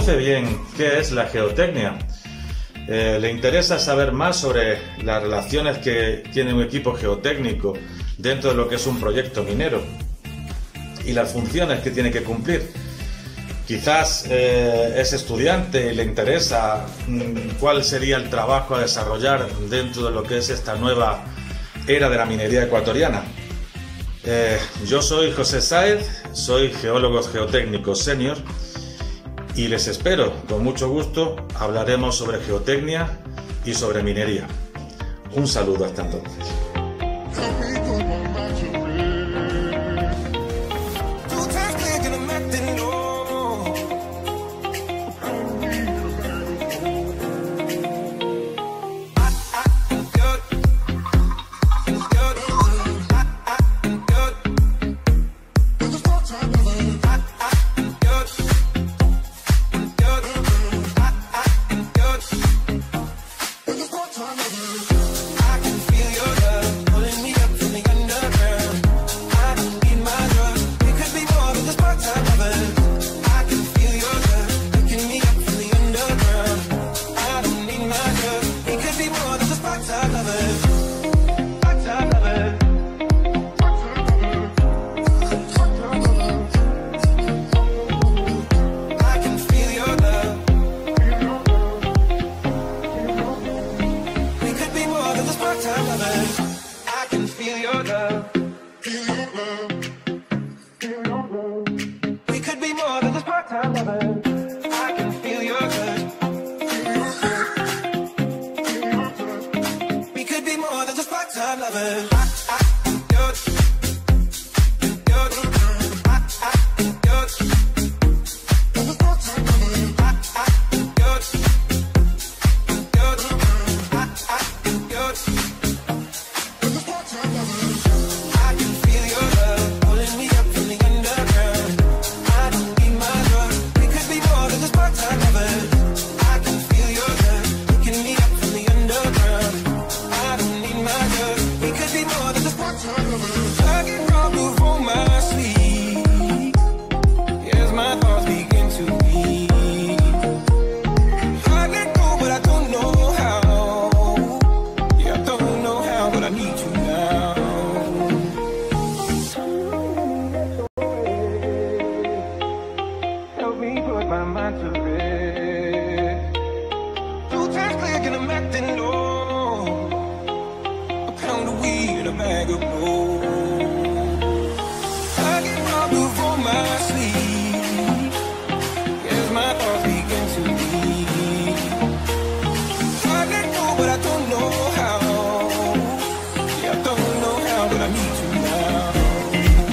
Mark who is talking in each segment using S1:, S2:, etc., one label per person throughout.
S1: ¿Conoce bien qué es la geotecnia? ¿Le interesa saber más sobre las relaciones que tiene un equipo geotécnico dentro de lo que es un proyecto minero y las funciones que tiene que cumplir? Quizás es estudiante y le interesa cuál sería el trabajo a desarrollar dentro de lo que es esta nueva era de la minería ecuatoriana. Yo soy José Sáez, soy geólogo geotécnico senior y les espero, con mucho gusto, hablaremos sobre geotecnia y sobre minería. Un saludo hasta entonces.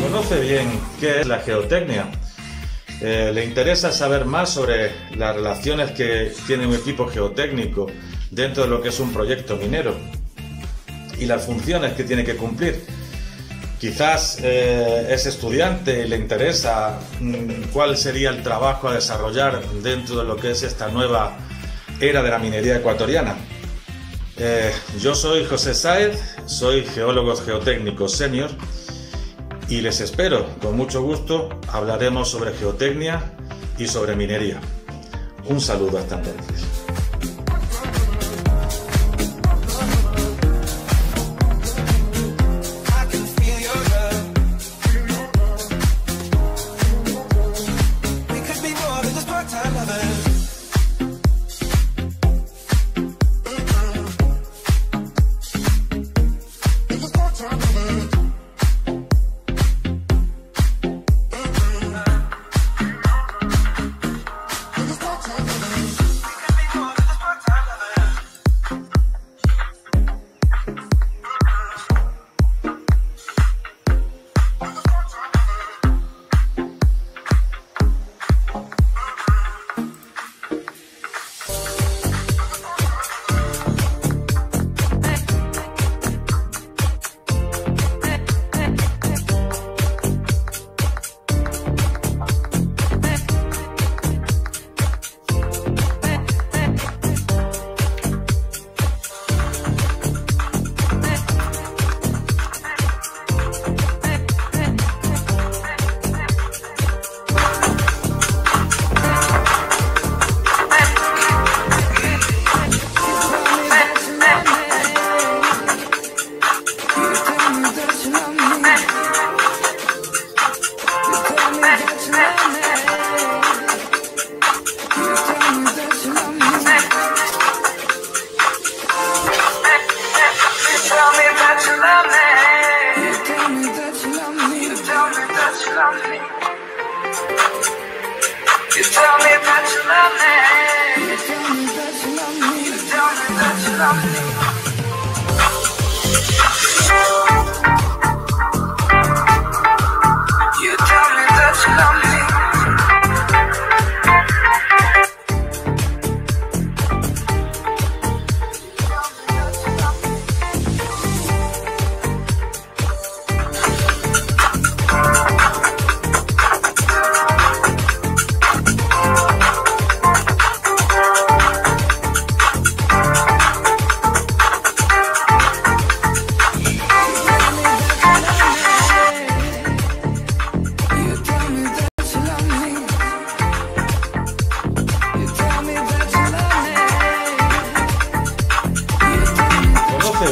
S1: ¿Conoce bien qué es la geotecnia? ¿Le interesa saber más sobre las relaciones que tiene un equipo geotécnico dentro de lo que es un proyecto minero y las funciones que tiene que cumplir? Quizás es estudiante y le interesa cuál sería el trabajo a desarrollar dentro de lo que es esta nueva era de la minería ecuatoriana. Yo soy José Sáez, soy geólogo geotécnico senior y les espero, con mucho gusto, hablaremos sobre geotecnia y sobre minería. Un saludo hasta entonces.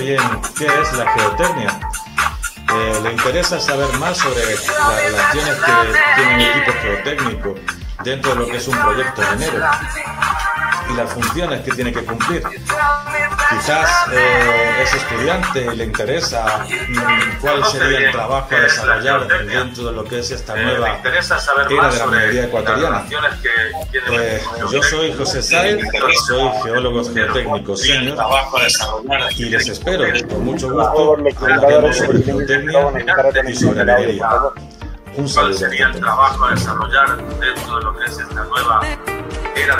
S1: Bien qué es la geotecnia. Le interesa saber más sobre las relaciones que tiene un equipo geotécnico dentro de lo que es un proyecto minero y las funciones que tiene que cumplir. Quizás es estudiante y le interesa cuál sería el trabajo a desarrollar dentro de lo que es esta nueva era de la minería ecuatoriana. Yo soy José Sáez, soy geólogo geotécnico senior y les espero con mucho gusto hablemos sobre geotecnia y sobre minería. Un saludo. ¿Cuál sería el trabajo a desarrollar dentro de lo que es esta nueva era?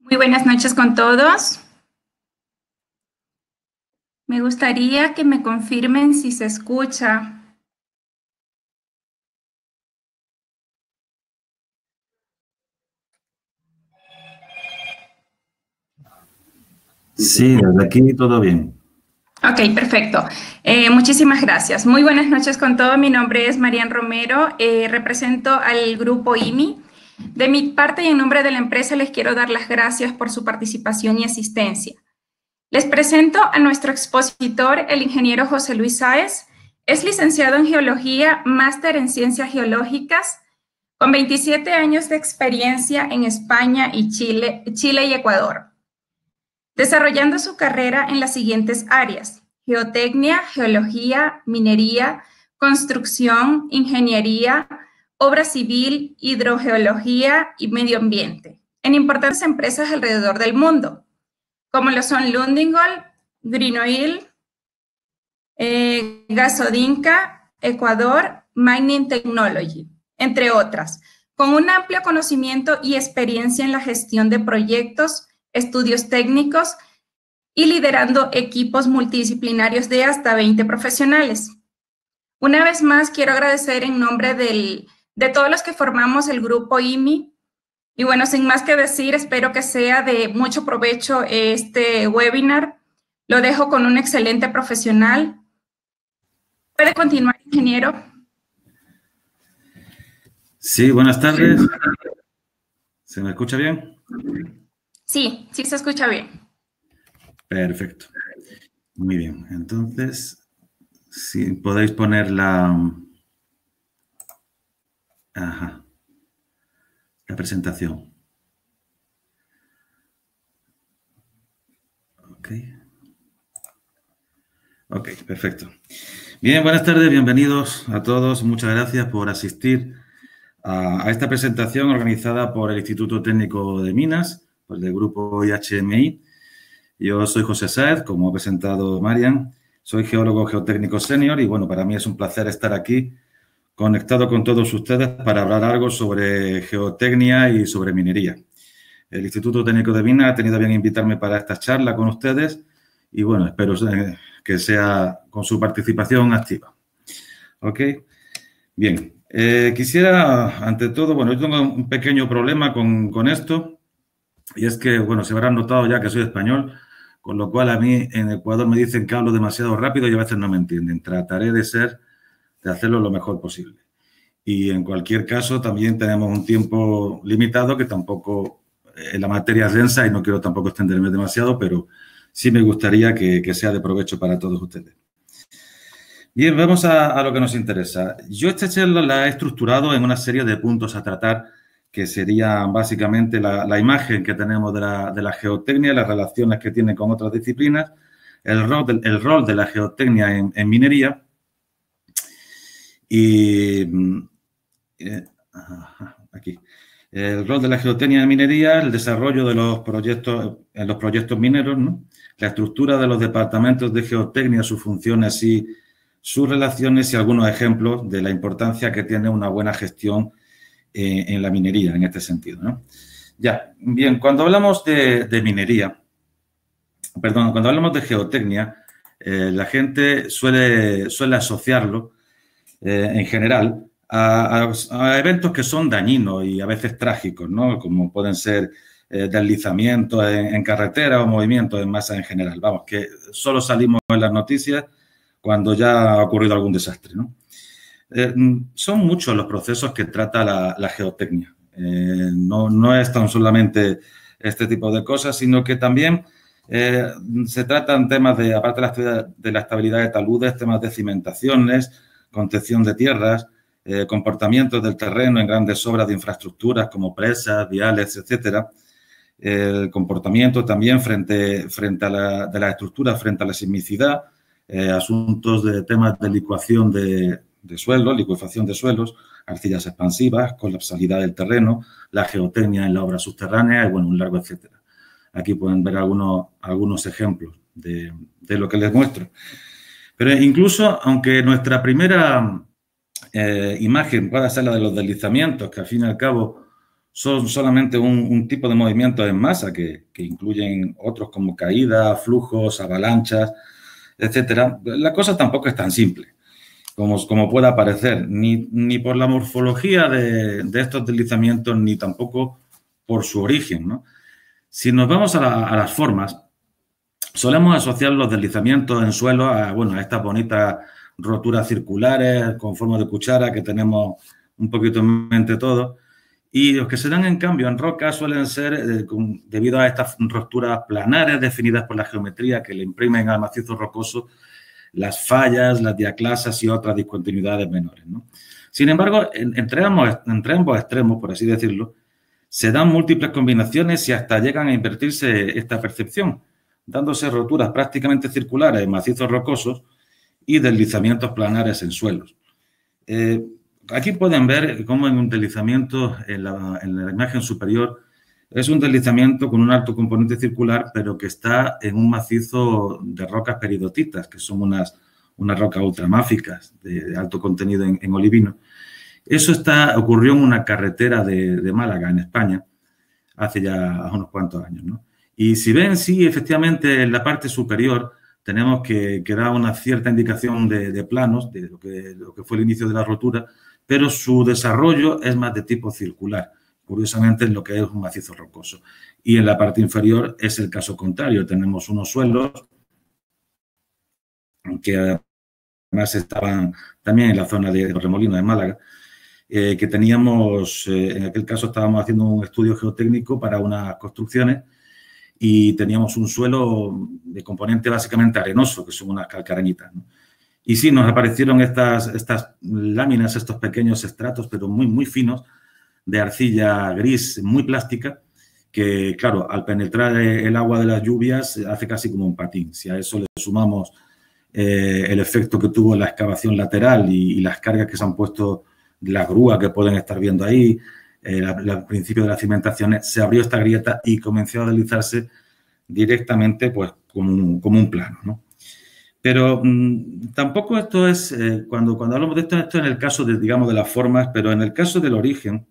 S2: Muy buenas noches con todos. Me gustaría que me confirmen si se escucha.
S3: Sí, desde aquí todo bien.
S2: Ok, perfecto. Muchísimas gracias. Muy buenas noches con todos. Mi nombre es Marian Romero. Represento al grupo IMI. De mi parte y en nombre de la empresa les quiero dar las gracias por su participación y asistencia. Les presento a nuestro expositor, el ingeniero José Luis Sáez. Es licenciado en Geología, máster en Ciencias Geológicas, con 27 años de experiencia en España y Chile y Ecuador. desarrollando su carrera en las siguientes áreas: geotecnia, geología, minería, construcción, ingeniería, obra civil, hidrogeología y medio ambiente, en importantes empresas alrededor del mundo, como lo son Lundin Gold, Green Oil, Gasodinca, Ecuador, Mining Technology, entre otras, con un amplio conocimiento y experiencia en la gestión de proyectos, estudios técnicos y liderando equipos multidisciplinarios de hasta 20 profesionales. Una vez más, quiero agradecer en nombre de todos los que formamos el grupo IMI. Y bueno, sin más que decir, espero que sea de mucho provecho este webinar. Lo dejo con un excelente profesional. ¿Puede continuar, ingeniero?
S3: Sí, buenas tardes. ¿Se me escucha bien?
S2: Sí, sí se escucha bien.
S3: Perfecto. Muy bien. Entonces, si podéis poner la presentación. Ok, perfecto. Bien, buenas tardes, bienvenidos a todos. Muchas gracias por asistir a esta presentación organizada por el Instituto Técnico de Minas, pues del grupo IHMI. Yo soy José Sáez, como ha presentado Marian. Soy geólogo geotécnico senior y, bueno, para mí es un placer estar aquí conectado con todos ustedes para hablar algo sobre geotecnia y sobre minería. El Instituto Técnico de Minas ha tenido bien invitarme para esta charla con ustedes y, bueno, espero que sea con su participación activa. ¿Ok? Bien. Quisiera, ante todo, bueno, yo tengo un pequeño problema con esto y es que, bueno, se habrán notado ya que soy español, con lo cual a mí en Ecuador me dicen que hablo demasiado rápido y a veces no me entienden. Trataré de hacerlo lo mejor posible. Y en cualquier caso también tenemos un tiempo limitado que tampoco, la materia es densa y no quiero tampoco extenderme demasiado, pero sí me gustaría que sea de provecho para todos ustedes. Bien, vamos a lo que nos interesa. Yo esta charla la he estructurado en una serie de puntos a tratar que serían básicamente la imagen que tenemos de la geotecnia, las relaciones que tiene con otras disciplinas, el rol de la geotecnia en minería y aquí. El rol de la geotecnia en minería, el desarrollo de los proyectos mineros, ¿no? La estructura de los departamentos de geotecnia, sus funciones y sus relaciones y algunos ejemplos de la importancia que tiene una buena gestión en la minería, en este sentido, ¿no? Ya, bien, cuando hablamos de minería, perdón, cuando hablamos de geotecnia, la gente suele asociarlo, en general, a eventos que son dañinos y a veces trágicos, ¿no? Como pueden ser deslizamientos en carretera o movimientos en masa en general. Vamos, que solo salimos en las noticias cuando ya ha ocurrido algún desastre, ¿no? Son muchos los procesos que trata la geotecnia. No es tan solamente este tipo de cosas, sino que también se tratan temas de, aparte de la estabilidad de taludes, temas de cimentaciones, contención de tierras, comportamientos del terreno en grandes obras de infraestructuras como presas, viales, etcétera. El comportamiento también frente a la estructura, frente a la sismicidad, asuntos de temas de licuación de suelos, licuefacción de suelos, arcillas expansivas, colapsabilidad del terreno, la geotecnia en la obra subterránea y, bueno, un largo etcétera. Aquí pueden ver algunos ejemplos de lo que les muestro. Pero incluso, aunque nuestra primera imagen pueda ser la de los deslizamientos, que al fin y al cabo son solamente un tipo de movimiento en masa que incluyen otros como caídas, flujos, avalanchas, etcétera, la cosa tampoco es tan simple como pueda parecer, ni por la morfología de estos deslizamientos, ni tampoco por su origen, ¿no? Si nos vamos a las formas, solemos asociar los deslizamientos en suelo a estas bonitas roturas circulares con forma de cuchara que tenemos un poquito en mente todos. Y los que se dan, en cambio, en roca suelen ser debido a estas rupturas planares definidas por la geometría que le imprimen al macizo rocoso las fallas, las diaclasas y otras discontinuidades menores, ¿no? Sin embargo, entre ambos extremos, por así decirlo, se dan múltiples combinaciones y hasta llegan a invertirse esta percepción. dándose roturas prácticamente circulares en macizos rocosos y deslizamientos planares en suelos. Aquí pueden ver cómo en un deslizamiento en la imagen superior es un deslizamiento con un alto componente circular, pero que está en un macizo de rocas peridotitas, que son unas rocas ultramáficas de alto contenido en olivino. Eso ocurrió en una carretera de Málaga, en España, hace ya unos cuantos años, ¿no? Y si ven, sí, efectivamente, en la parte superior tenemos que da una cierta indicación de planos, de lo que fue el inicio de la rotura, pero su desarrollo es más de tipo circular, curiosamente en lo que es un macizo rocoso. Y en la parte inferior es el caso contrario, tenemos unos suelos que además estaban también en la zona de Remolinos de Málaga, que teníamos, en aquel caso estábamos haciendo un estudio geotécnico para unas construcciones y teníamos un suelo de componente básicamente arenoso, que son unas calcarañitas, ¿no? Y sí, nos aparecieron estas láminas, estos pequeños estratos, pero muy, muy finos, de arcilla gris, muy plástica, que, claro, al penetrar el agua de las lluvias hace casi como un patín. Si a eso le sumamos el efecto que tuvo la excavación lateral y las cargas que se han puesto, las grúas que pueden estar viendo ahí, al principio de las cimentaciones, se abrió esta grieta y comenzó a deslizarse directamente, pues, como un plano, ¿no? Pero tampoco esto es, cuando hablamos de esto en el caso de, digamos, de las formas, pero en el caso del origen,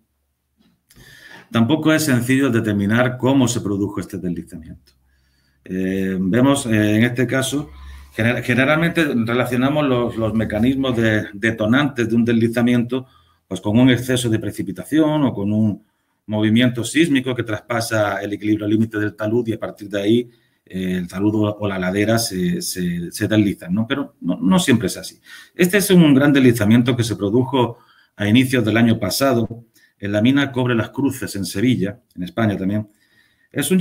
S3: tampoco es sencillo determinar cómo se produjo este deslizamiento. Vemos en este caso, generalmente relacionamos los mecanismos detonantes de un deslizamiento pues con un exceso de precipitación o con un movimiento sísmico que traspasa el equilibrio límite del talud y a partir de ahí el talud o la ladera se deslizan, ¿no? Pero no siempre es así. Este es un gran deslizamiento que se produjo a inicios del año pasado en la mina Cobre Las Cruces, en Sevilla, en España también. Esta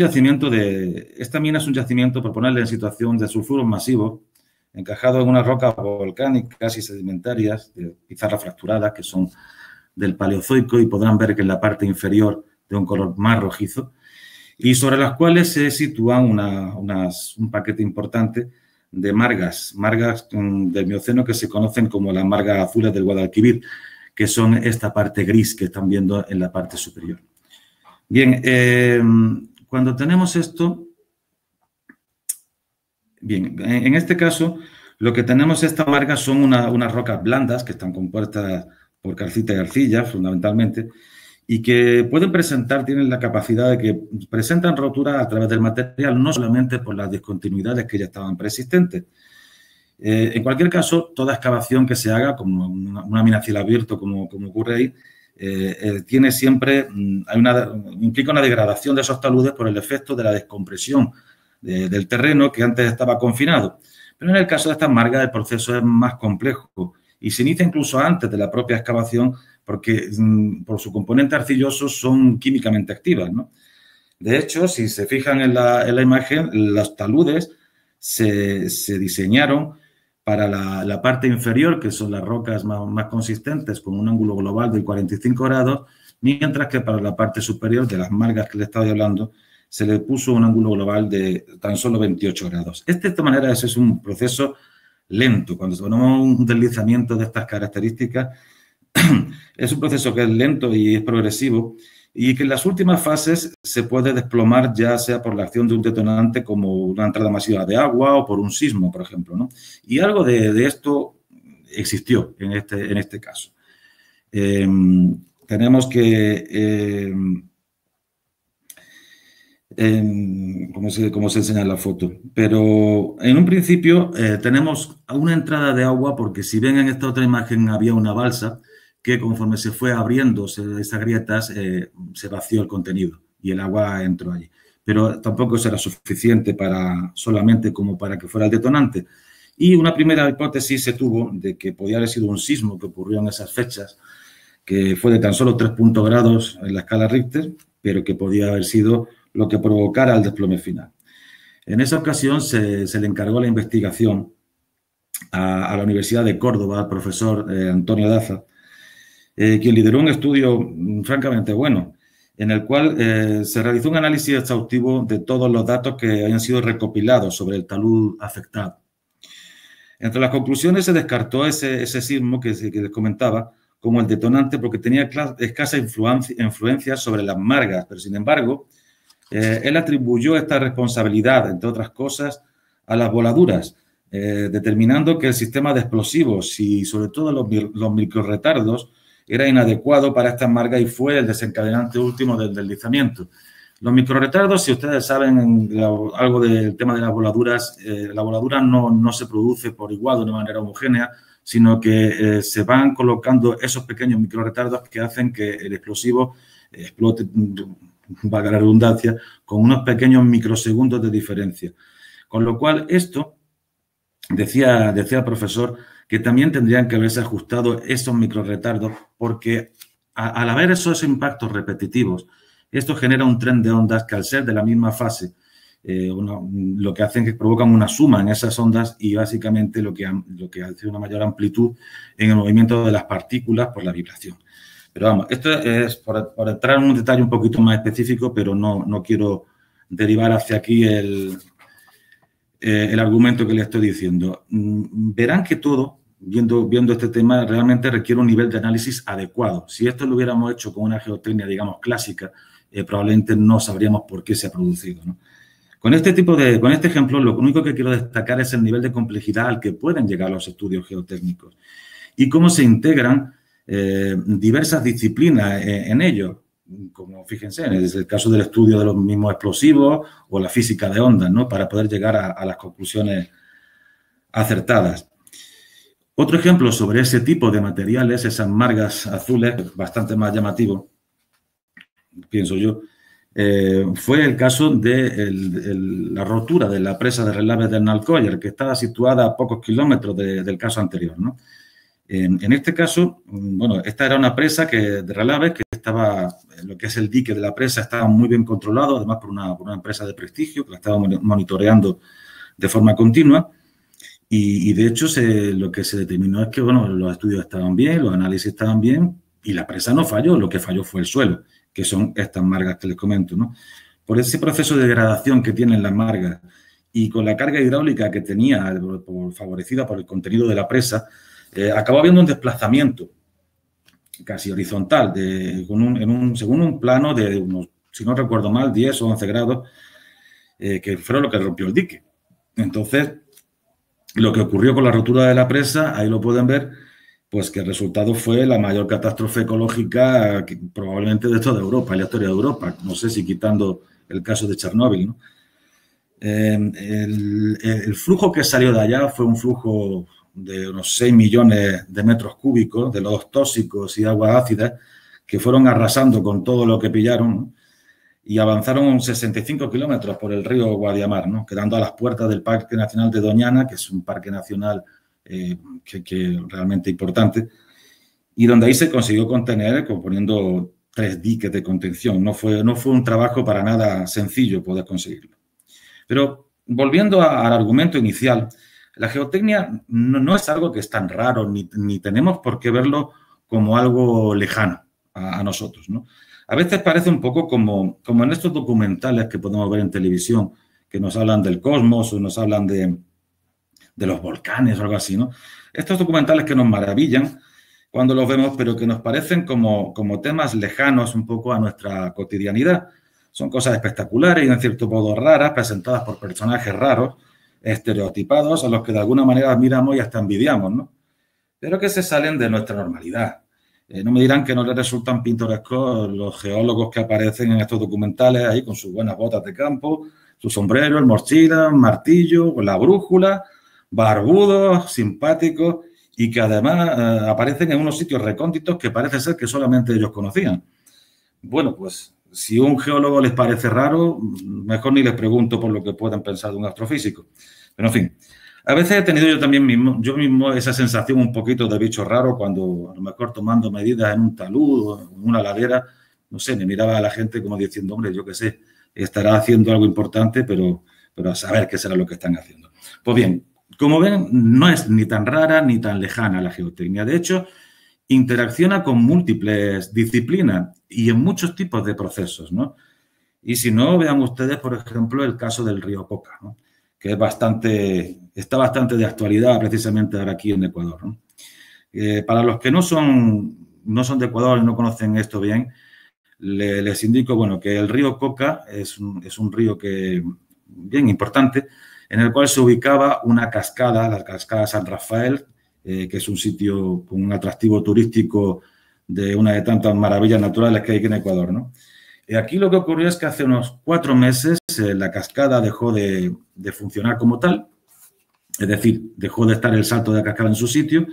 S3: mina es un yacimiento, por ponerle en situación, de sulfuros masivos, encajado en unas rocas volcánicas y sedimentarias de pizarra fracturada, que son del Paleozoico, y podrán ver que en la parte inferior de un color más rojizo, y sobre las cuales se sitúan un paquete importante de margas del Mioceno que se conocen como las margas azules del Guadalquivir, que son esta parte gris que están viendo en la parte superior. Bien, cuando tenemos esto, bien, en este caso, lo que tenemos estas margas son unas rocas blandas que están compuestas por calcita y arcilla, fundamentalmente, y que tienen la capacidad de que presentan roturas a través del material, no solamente por las discontinuidades que ya estaban preexistentes. En cualquier caso, toda excavación que se haga, como una mina a cielo abierto, como ocurre ahí, tiene siempre, implica una degradación de esos taludes por el efecto de la descompresión del terreno que antes estaba confinado. Pero en el caso de estas margas el proceso es más complejo y se inicia incluso antes de la propia excavación porque por su componente arcilloso son químicamente activas, ¿no? De hecho, si se fijan en la imagen, los taludes se diseñaron para la parte inferior, que son las rocas más consistentes, con un ángulo global de 45 grados, mientras que para la parte superior de las margas que le estaba hablando, se le puso un ángulo global de tan solo 28 grados. De esta manera, ese es un proceso lento. Cuando tenemos un deslizamiento de estas características, es un proceso que es lento y es progresivo y que en las últimas fases se puede desplomar ya sea por la acción de un detonante como una entrada masiva de agua o por un sismo, por ejemplo, ¿no? Y algo de esto existió en este caso. Tenemos que, como se enseña en la foto, pero en un principio tenemos una entrada de agua porque si ven en esta otra imagen había una balsa que conforme se fue abriendo esas grietas se vació el contenido y el agua entró allí. Pero tampoco será suficiente solamente como para que fuera el detonante. Y una primera hipótesis se tuvo de que podía haber sido un sismo que ocurrió en esas fechas, que fue de tan solo 3 grados en la escala Richter, pero que podía haber sido lo que provocara el desplome final. En esa ocasión se le encargó la investigación a la Universidad de Córdoba, al profesor Antonio Daza, quien lideró un estudio francamente bueno. en el cual se realizó un análisis exhaustivo de todos los datos que habían sido recopilados sobre el talud afectado. Entre las conclusiones se descartó ese sismo que les comentaba como el detonante porque tenía escasa influencia sobre las margas, pero sin embargo, él atribuyó esta responsabilidad, entre otras cosas, a las voladuras, determinando que el sistema de explosivos y sobre todo los microretardos era inadecuado para estas margas y fue el desencadenante último del deslizamiento. Los microretardos, si ustedes saben algo del tema de las voladuras, la voladura no se produce por igual de una manera homogénea, sino que se van colocando esos pequeños microretardos que hacen que el explosivo explote, valga la redundancia, con unos pequeños microsegundos de diferencia. Con lo cual, esto, decía el profesor, que también tendrían que haberse ajustado esos microretardos porque al haber esos impactos repetitivos, esto genera un tren de ondas que al ser de la misma fase, lo que hacen es que provocan una suma en esas ondas y básicamente lo que hace una mayor amplitud en el movimiento de las partículas por la vibración. Pero vamos, esto es por entrar en un detalle un poquito más específico, pero no quiero derivar hacia aquí el argumento que le estoy diciendo. Verán que todo, viendo este tema, realmente requiere un nivel de análisis adecuado. Si esto lo hubiéramos hecho con una geotecnia, digamos, clásica, probablemente no sabríamos por qué se ha producido, ¿no? Con este ejemplo, lo único que quiero destacar es el nivel de complejidad al que pueden llegar los estudios geotécnicos y cómo se integran diversas disciplinas en ellos, como fíjense, desde el caso del estudio de los mismos explosivos o la física de ondas, ¿no? Para poder llegar a las conclusiones acertadas. Otro ejemplo sobre ese tipo de materiales, esas margas azules, bastante más llamativo, pienso yo, fue el caso de la rotura de la presa de relaves del Nalcoyer, que estaba situada a pocos kilómetros del caso anterior, ¿no? En este caso, bueno, esta era una presa de relaves que estaba, lo que es el dique de la presa estaba muy bien controlado, además por una empresa de prestigio que la estaba monitoreando de forma continua. Y de hecho, lo que se determinó es que, bueno, los estudios estaban bien, los análisis estaban bien y la presa no falló, lo que falló fue el suelo, que son estas margas que les comento, ¿no? Por ese proceso de degradación que tienen las margas y con la carga hidráulica que tenía, favorecida por el contenido de la presa, acabó habiendo un desplazamiento casi horizontal, según un plano de unos, si no recuerdo mal, 10 o 11 grados, que fue lo que rompió el dique. Entonces, lo que ocurrió con la rotura de la presa, ahí lo pueden ver, pues que el resultado fue la mayor catástrofe ecológica probablemente de toda Europa, en la historia de Europa. No sé si quitando el caso de Chernóbil, ¿no? El flujo que salió de allá fue un flujo de unos 6 millones de metros cúbicos de lodos tóxicos y aguas ácidas que fueron arrasando con todo lo que pillaron, ¿no? Y avanzaron 65 kilómetros por el río Guadiamar, ¿no? Quedando a las puertas del Parque Nacional de Doñana, que es un parque nacional que realmente importante, y donde ahí se consiguió contener poniendo 3 diques de contención. No fue un trabajo para nada sencillo poder conseguirlo. Pero volviendo al argumento inicial, la geotecnia no es algo que es tan raro, ni tenemos por qué verlo como algo lejano a nosotros, ¿no? A veces parece un poco como en estos documentales que podemos ver en televisión, que nos hablan del cosmos o nos hablan de los volcanes o algo así, ¿no? Estos documentales que nos maravillan cuando los vemos, pero que nos parecen como temas lejanos un poco a nuestra cotidianidad. Son cosas espectaculares y, en cierto modo, raras, presentadas por personajes raros, estereotipados, a los que de alguna manera admiramos y hasta envidiamos, ¿no? Pero que se salen de nuestra normalidad. No me dirán que no les resultan pintorescos los geólogos que aparecen en estos documentales ahí con sus buenas botas de campo, su sombrero, el mochila, martillo, la brújula, barbudos, simpáticos y que además aparecen en unos sitios recónditos que parece ser que solamente ellos conocían. Bueno, pues si a un geólogo les parece raro, mejor ni les pregunto por lo que puedan pensar de un astrofísico. Pero, en fin, a veces he tenido yo mismo esa sensación un poquito de bicho raro cuando, a lo mejor, tomando medidas en un talud o en una ladera, no sé, me miraba a la gente como diciendo, hombre, yo qué sé, estará haciendo algo importante, pero a saber qué será lo que están haciendo. Pues bien, como ven, no es ni tan rara ni tan lejana la geotecnia. De hecho, interacciona con múltiples disciplinas y en muchos tipos de procesos, ¿no? Y si no, vean ustedes, por ejemplo, el caso del río Coca, ¿no? Que está bastante de actualidad precisamente ahora aquí en Ecuador, ¿no? Para los que no son de Ecuador y no conocen esto bien, les indico, bueno, que el río Coca es un río bien importante, en el cual se ubicaba una cascada, la cascada San Rafael, que es un sitio con un atractivo turístico de una de tantas maravillas naturales que hay aquí en Ecuador, ¿no? Y aquí lo que ocurrió es que hace unos 4 meses la cascada dejó de funcionar como tal, es decir, dejó de estar el salto de la cascada en su sitio,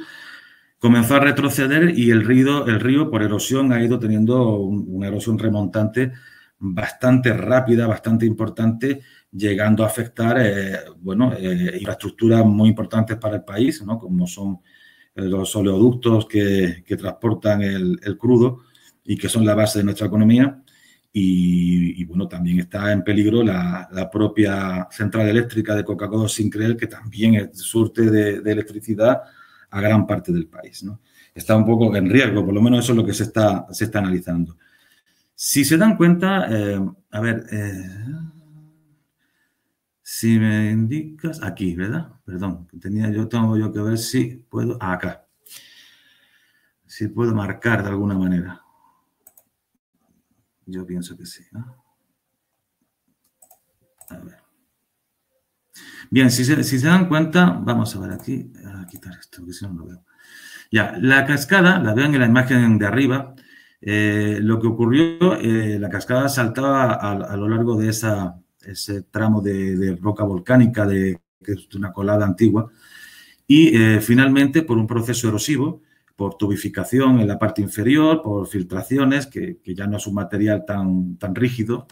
S3: comenzó a retroceder y el río por erosión ha ido teniendo una erosión remontante bastante rápida, bastante importante, llegando a afectar infraestructuras muy importantes para el país, ¿no? Como son los oleoductos que transportan el crudo y que son la base de nuestra economía. Y bueno, también está en peligro la propia central eléctrica de Coca-Cola Sinclair, que también surte de electricidad a gran parte del país, ¿no? Está un poco en riesgo, por lo menos eso es lo que se está analizando. Si se dan cuenta, si me indicas, aquí, ¿verdad? Perdón, tengo yo que ver si puedo, acá. Si puedo marcar de alguna manera. Yo pienso que sí, ¿no? A ver. Bien, si se dan cuenta, vamos a ver aquí, a quitar esto, porque si no lo veo. Ya, la cascada, la ven en la imagen de arriba, lo que ocurrió, la cascada saltaba a lo largo de ese tramo de roca volcánica, que es una colada antigua, y finalmente por un proceso erosivo, por tubificación en la parte inferior, por filtraciones, que ya no es un material tan rígido,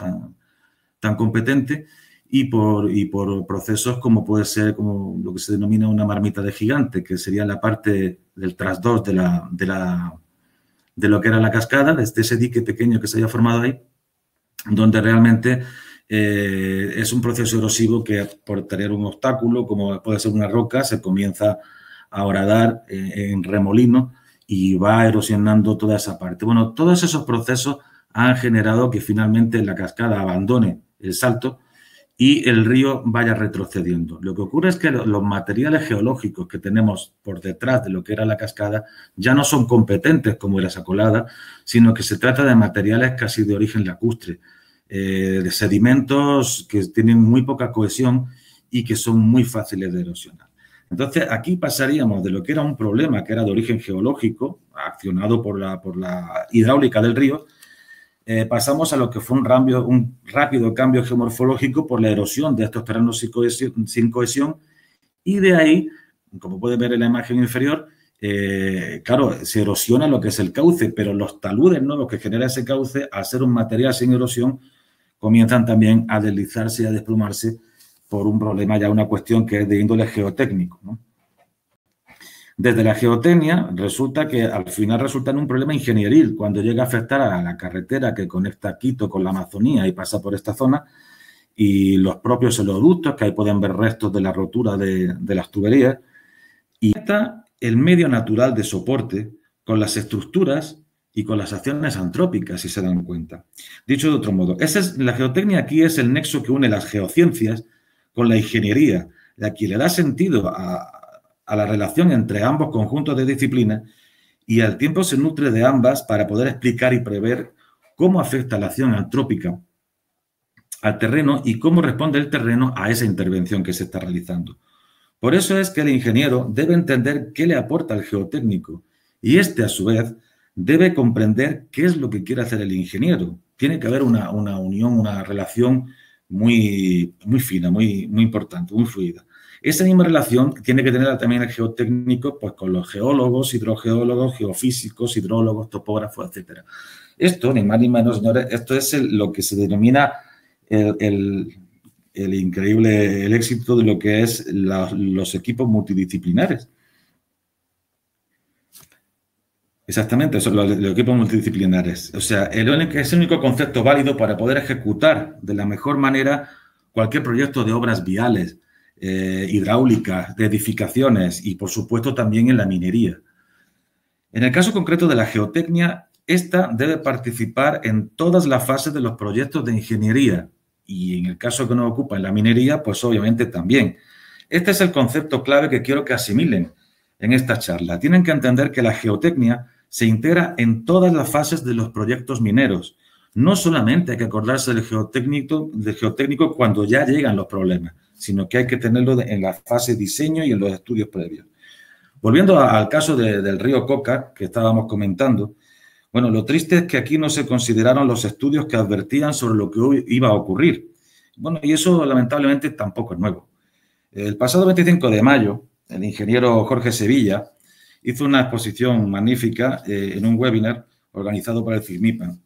S3: tan competente, y por procesos como puede ser como lo que se denomina una marmita de gigante, que sería la parte del trasdós de lo que era la cascada, desde ese dique pequeño que se había formado ahí, donde realmente es un proceso erosivo que por tener un obstáculo, como puede ser una roca, se comienza a horadar en remolino y va erosionando toda esa parte. Bueno, todos esos procesos han generado que finalmente la cascada abandone el salto y el río vaya retrocediendo. Lo que ocurre es que los materiales geológicos que tenemos por detrás de lo que era la cascada ya no son competentes como era esa colada, sino que se trata de materiales casi de origen lacustre, de sedimentos que tienen muy poca cohesión y que son muy fáciles de erosionar. Entonces, aquí pasaríamos de lo que era un problema que era de origen geológico, accionado por la hidráulica del río, pasamos a lo que fue un rápido cambio geomorfológico por la erosión de estos terrenos sin cohesión y de ahí, como pueden ver en la imagen inferior, claro, se erosiona lo que es el cauce, pero los taludes nuevos que genera ese cauce, al ser un material sin erosión, comienzan también a deslizarse y a desplomarse por un problema, ya una cuestión que es de índole geotécnico, ¿no? Desde la geotecnia resulta que al final resulta en un problema ingenieril cuando llega a afectar a la carretera que conecta Quito con la Amazonía y pasa por esta zona y los propios oleoductos, que ahí pueden ver restos de la rotura de las tuberías, y está el medio natural de soporte con las estructuras y con las acciones antrópicas, si se dan cuenta. Dicho de otro modo, la geotecnia aquí es el nexo que une las geociencias con la ingeniería, la que le da sentido a la relación entre ambos conjuntos de disciplinas y al tiempo se nutre de ambas para poder explicar y prever cómo afecta la acción antrópica al terreno y cómo responde el terreno a esa intervención que se está realizando. Por eso es que el ingeniero debe entender qué le aporta el geotécnico y este, a su vez, debe comprender qué es lo que quiere hacer el ingeniero. Tiene que haber una unión, una relación muy fina, muy importante, muy fluida. Esa misma relación tiene que tener también el geotécnico pues, con los geólogos, hidrogeólogos, geofísicos, hidrólogos, topógrafos, etc. Esto, ni más ni menos, señores, esto es lo que se denomina el éxito de lo que es los equipos multidisciplinares. Exactamente, son los equipos multidisciplinares. O sea, es el único concepto válido para poder ejecutar de la mejor manera cualquier proyecto de obras viales, hidráulicas, de edificaciones y, por supuesto, también en la minería. En el caso concreto de la geotecnia, esta debe participar en todas las fases de los proyectos de ingeniería y en el caso que nos ocupa en la minería, pues obviamente también. Este es el concepto clave que quiero que asimilen en esta charla. Tienen que entender que la geotecnia se integra en todas las fases de los proyectos mineros. No solamente hay que acordarse del geotécnico cuando ya llegan los problemas, sino que hay que tenerlo en la fase de diseño y en los estudios previos. Volviendo al caso del río Coca, que estábamos comentando, bueno, lo triste es que aquí no se consideraron los estudios que advertían sobre lo que hoy iba a ocurrir. Bueno, y eso lamentablemente tampoco es nuevo. El pasado 25 de mayo, el ingeniero Jorge Sevilla hizo una exposición magnífica en un webinar organizado por el CIMIPA,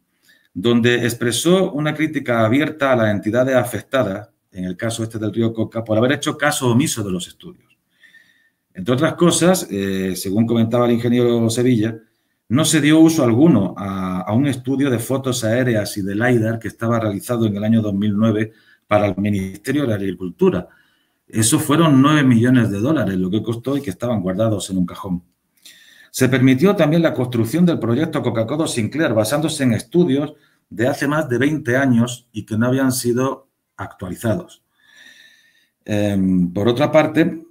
S3: donde expresó una crítica abierta a las entidades afectadas, en el caso este del río Coca, por haber hecho caso omiso de los estudios. Entre otras cosas, según comentaba el ingeniero Sevilla, no se dio uso alguno a un estudio de fotos aéreas y de LiDAR que estaba realizado en el año 2009 para el Ministerio de la Agricultura. Eso fueron 9 millones de dólares lo que costó y que estaban guardados en un cajón. Se permitió también la construcción del proyecto Coca-Cola Sinclair basándose en estudios de hace más de 20 años y que no habían sido actualizados. Por otra parte,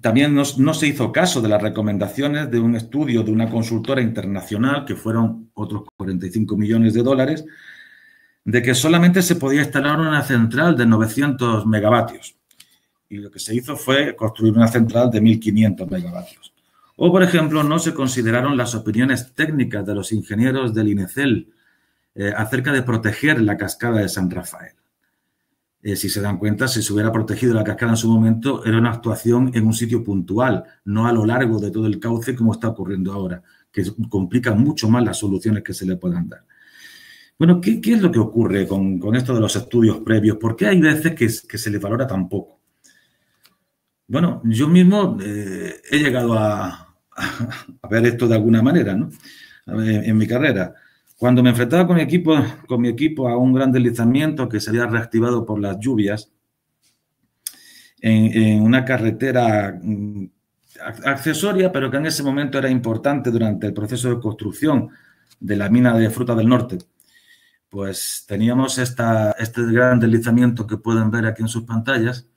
S3: también no se hizo caso de las recomendaciones de un estudio de una consultora internacional, que fueron otros 45 millones de dólares, de que solamente se podía instalar una central de 900 megavatios. Y lo que se hizo fue construir una central de 1.500 megavatios. O, por ejemplo, no se consideraron las opiniones técnicas de los ingenieros del INECEL acerca de proteger la cascada de San Rafael. Si se dan cuenta, si se hubiera protegido la cascada en su momento, era una actuación en un sitio puntual, no a lo largo de todo el cauce como está ocurriendo ahora, que complica mucho más las soluciones que se le puedan dar. Bueno, ¿qué es lo que ocurre con esto de los estudios previos? ¿Por qué hay veces que se le valora tan poco? Bueno, yo mismo he llegado a ver esto de alguna manera, ¿no? En mi carrera. Cuando me enfrentaba con mi equipo a un gran deslizamiento que se había reactivado por las lluvias en una carretera accesoria, pero que en ese momento era importante durante el proceso de construcción de la mina de Fruta del Norte, pues teníamos este gran deslizamiento que pueden ver aquí en sus pantallas,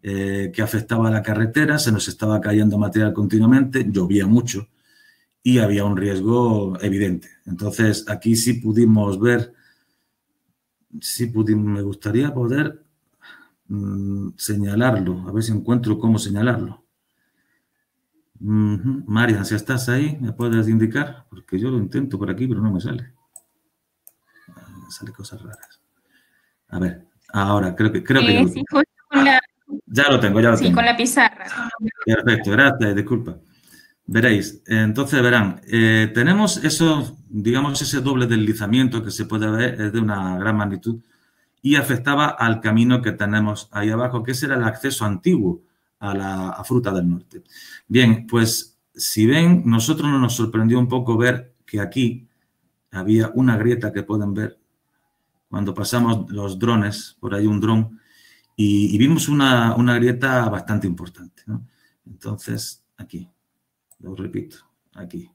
S3: que afectaba a la carretera, se nos estaba cayendo material continuamente, llovía mucho y había un riesgo evidente. Entonces, aquí sí pudimos ver, me gustaría poder señalarlo, a ver si encuentro cómo señalarlo. Marian, si estás ahí, ¿me puedes indicar? Porque yo lo intento por aquí, pero no me sale. Me sale cosas raras. A ver, ahora creo que
S2: sí, justo con la...
S3: Ya lo tengo.
S2: Sí, con la pizarra.
S3: Perfecto, gracias, disculpa. Veréis, entonces verán, tenemos eso, digamos, ese doble deslizamiento que se puede ver, es de una gran magnitud y afectaba al camino que tenemos ahí abajo, que ese era el acceso antiguo a Fruta del Norte. Bien, pues si ven, nosotros nos sorprendió un poco ver que aquí había una grieta que pueden ver cuando pasamos los drones, por ahí un dron, y vimos una grieta bastante importante, ¿no? Entonces, aquí. Lo repito, aquí.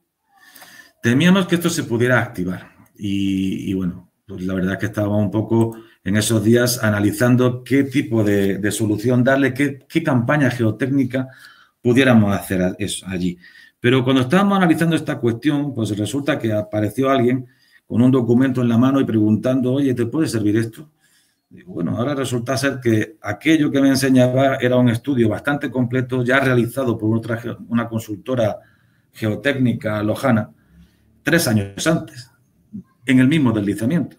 S3: Temíamos que esto se pudiera activar y bueno, pues la verdad es que estábamos un poco en esos días analizando qué tipo de solución darle, qué campaña geotécnica pudiéramos hacer allí. Pero cuando estábamos analizando esta cuestión, pues resulta que apareció alguien con un documento en la mano y preguntando, oye, ¿te puede servir esto? Digo, bueno, ahora resulta ser que aquello que me enseñaba era un estudio bastante completo, ya realizado por una consultora geotécnica lojana, 3 años antes, en el mismo deslizamiento.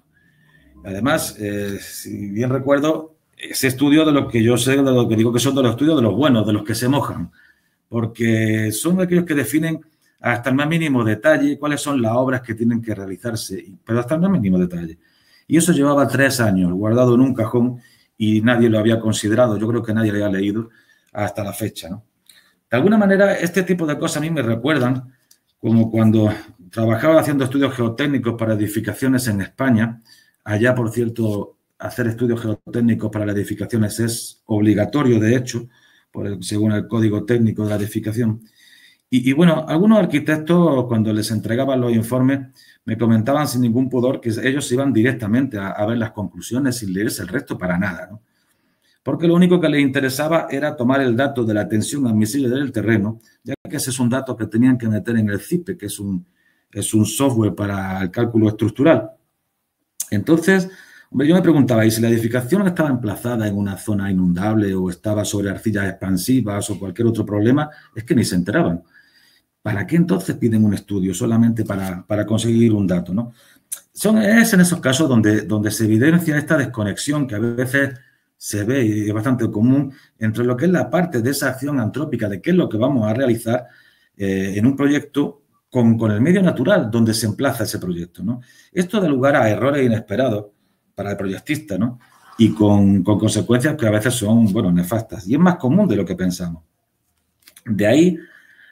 S3: Además, si bien recuerdo, ese estudio de lo que yo sé, de lo que digo que son de los estudios de los buenos, de los que se mojan, porque son aquellos que definen hasta el más mínimo detalle cuáles son las obras que tienen que realizarse, pero hasta el más mínimo detalle. Y eso llevaba 3 años guardado en un cajón y nadie lo había considerado. Yo creo que nadie lo había leído hasta la fecha, ¿no? De alguna manera, este tipo de cosas a mí me recuerdan como cuando trabajaba haciendo estudios geotécnicos para edificaciones en España. Allá, por cierto, hacer estudios geotécnicos para las edificaciones es obligatorio, de hecho, según el Código Técnico de la Edificación. Y bueno, algunos arquitectos, cuando les entregaban los informes, me comentaban sin ningún pudor que ellos iban directamente a ver las conclusiones sin leerse el resto para nada, ¿no? Porque lo único que les interesaba era tomar el dato de la tensión admisible del terreno, ya que ese es un dato que tenían que meter en el CIPE, que es un software para el cálculo estructural. Entonces, hombre, yo me preguntaba, ¿y si la edificación estaba emplazada en una zona inundable o estaba sobre arcillas expansivas o cualquier otro problema? Es que ni se enteraban. ¿Para qué entonces piden un estudio? Solamente para conseguir un dato, ¿no? Es en esos casos donde se evidencia esta desconexión que a veces se ve y es bastante común entre lo que es la parte de esa acción antrópica, de qué es lo que vamos a realizar en un proyecto con el medio natural donde se emplaza ese proyecto, ¿no? Esto da lugar a errores inesperados para el proyectista, ¿no? Y con consecuencias que a veces son, bueno, nefastas. Y es más común de lo que pensamos. De ahí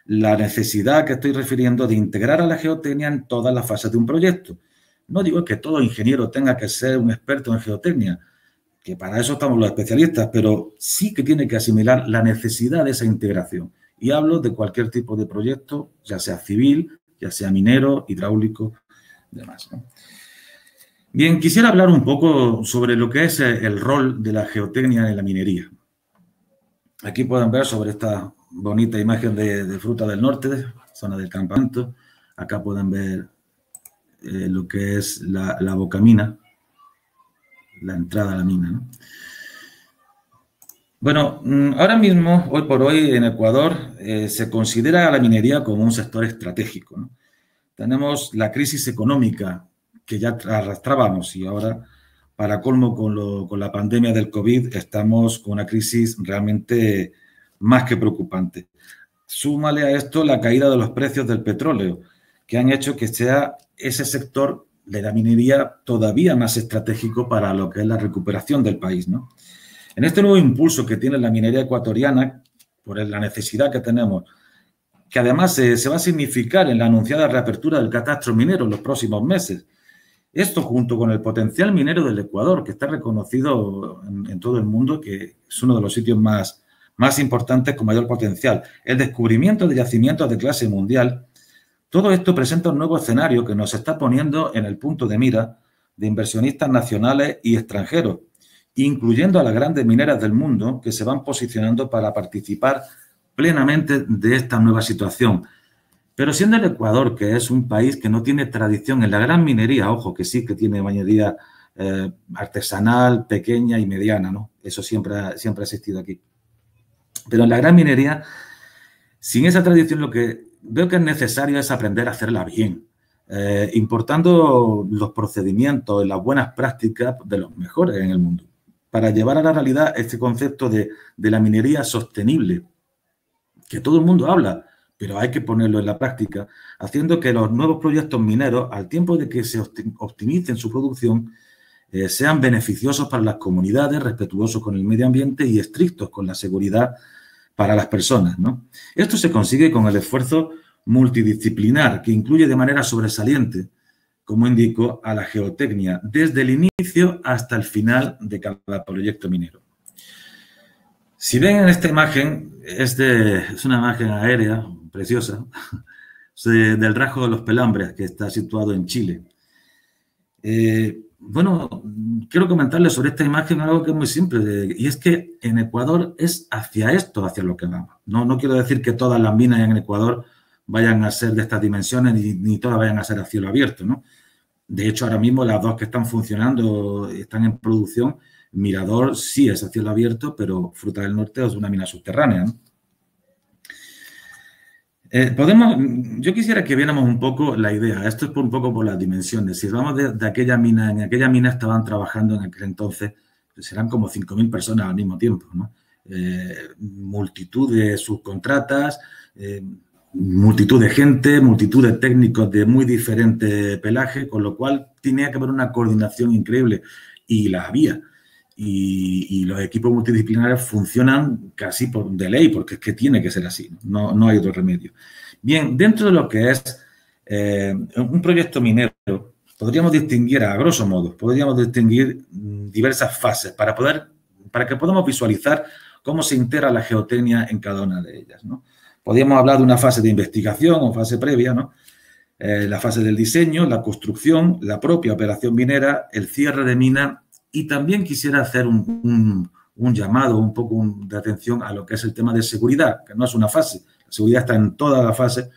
S3: la necesidad que estoy refiriendo de integrar a la geotecnia en todas las fases de un proyecto. No digo que todo ingeniero tenga que ser un experto en geotecnia, que para eso estamos los especialistas, pero sí que tiene que asimilar la necesidad de esa integración. Y hablo de cualquier tipo de proyecto, ya sea civil, ya sea minero, hidráulico, demás, ¿no? Bien, quisiera hablar un poco sobre lo que es el rol de la geotecnia en la minería. Aquí pueden ver sobre esta bonita imagen de Fruta del Norte, zona del campamento. Acá pueden ver lo que es la bocamina, la entrada a la mina, ¿no? Bueno, ahora mismo, hoy por hoy, en Ecuador, se considera a la minería como un sector estratégico, ¿no? Tenemos la crisis económica que ya arrastrábamos y ahora, para colmo, con la pandemia del COVID, estamos con una crisis realmente más que preocupante. Súmale a esto la caída de los precios del petróleo, que han hecho que sea ese sector de la minería todavía más estratégico para lo que es la recuperación del país, ¿no? En este nuevo impulso que tiene la minería ecuatoriana, por la necesidad que tenemos, que además se va a significar en la anunciada reapertura del catastro minero en los próximos meses, esto junto con el potencial minero del Ecuador, que está reconocido en todo el mundo, que es uno de los sitios más importantes con mayor potencial, el descubrimiento de yacimientos de clase mundial, todo esto presenta un nuevo escenario que nos está poniendo en el punto de mira de inversionistas nacionales y extranjeros, incluyendo a las grandes mineras del mundo que se van posicionando para participar plenamente de esta nueva situación. Pero siendo el Ecuador, que es un país que no tiene tradición en la gran minería, ojo, que sí que tiene minería artesanal, pequeña y mediana, ¿no? Eso siempre ha existido aquí. Pero en la gran minería, sin esa tradición, lo que veo que es necesario es aprender a hacerla bien, importando los procedimientos, las buenas prácticas de los mejores en el mundo, para llevar a la realidad este concepto de la minería sostenible, que todo el mundo habla, pero hay que ponerlo en la práctica, haciendo que los nuevos proyectos mineros, al tiempo de que se optimicen su producción, sean beneficiosos para las comunidades, respetuosos con el medio ambiente y estrictos con la seguridad para las personas, ¿no? Esto se consigue con el esfuerzo multidisciplinar que incluye de manera sobresaliente, como indico, a la geotecnia, desde el inicio hasta el final de cada proyecto minero. Si ven en esta imagen, es una imagen aérea preciosa, del Rajo de los Pelambres, que está situado en Chile. Bueno, quiero comentarles sobre esta imagen algo que es muy simple, y es que en Ecuador es hacia esto, hacia lo que vamos. No quiero decir que todas las minas en Ecuador vayan a ser de estas dimensiones, ni todas vayan a ser a cielo abierto, ¿no? De hecho, ahora mismo las dos que están funcionando, están en producción, Mirador sí es a cielo abierto, pero Fruta del Norte es una mina subterránea, ¿no? Yo quisiera que viéramos un poco la idea, esto es un poco por las dimensiones. Si vamos de aquella mina, en aquella mina estaban trabajando en aquel entonces, pues serán como 5.000 personas al mismo tiempo, ¿no? Multitud de subcontratas, multitud de gente, multitud de técnicos de muy diferente pelaje, con lo cual tenía que haber una coordinación increíble, y la había. Y los equipos multidisciplinares funcionan casi de ley, porque es que tiene que ser así, no hay otro remedio. Bien, dentro de lo que es un proyecto minero, podríamos distinguir, a grosso modo, diversas fases para que podamos visualizar cómo se integra la geotecnia en cada una de ellas, ¿no? Podríamos hablar de una fase de investigación o fase previa, ¿no? La fase del diseño, la construcción, la propia operación minera, el cierre de mina, y también quisiera hacer un llamado, un poco de atención a lo que es el tema de seguridad, que no es una fase. La seguridad está en toda la fase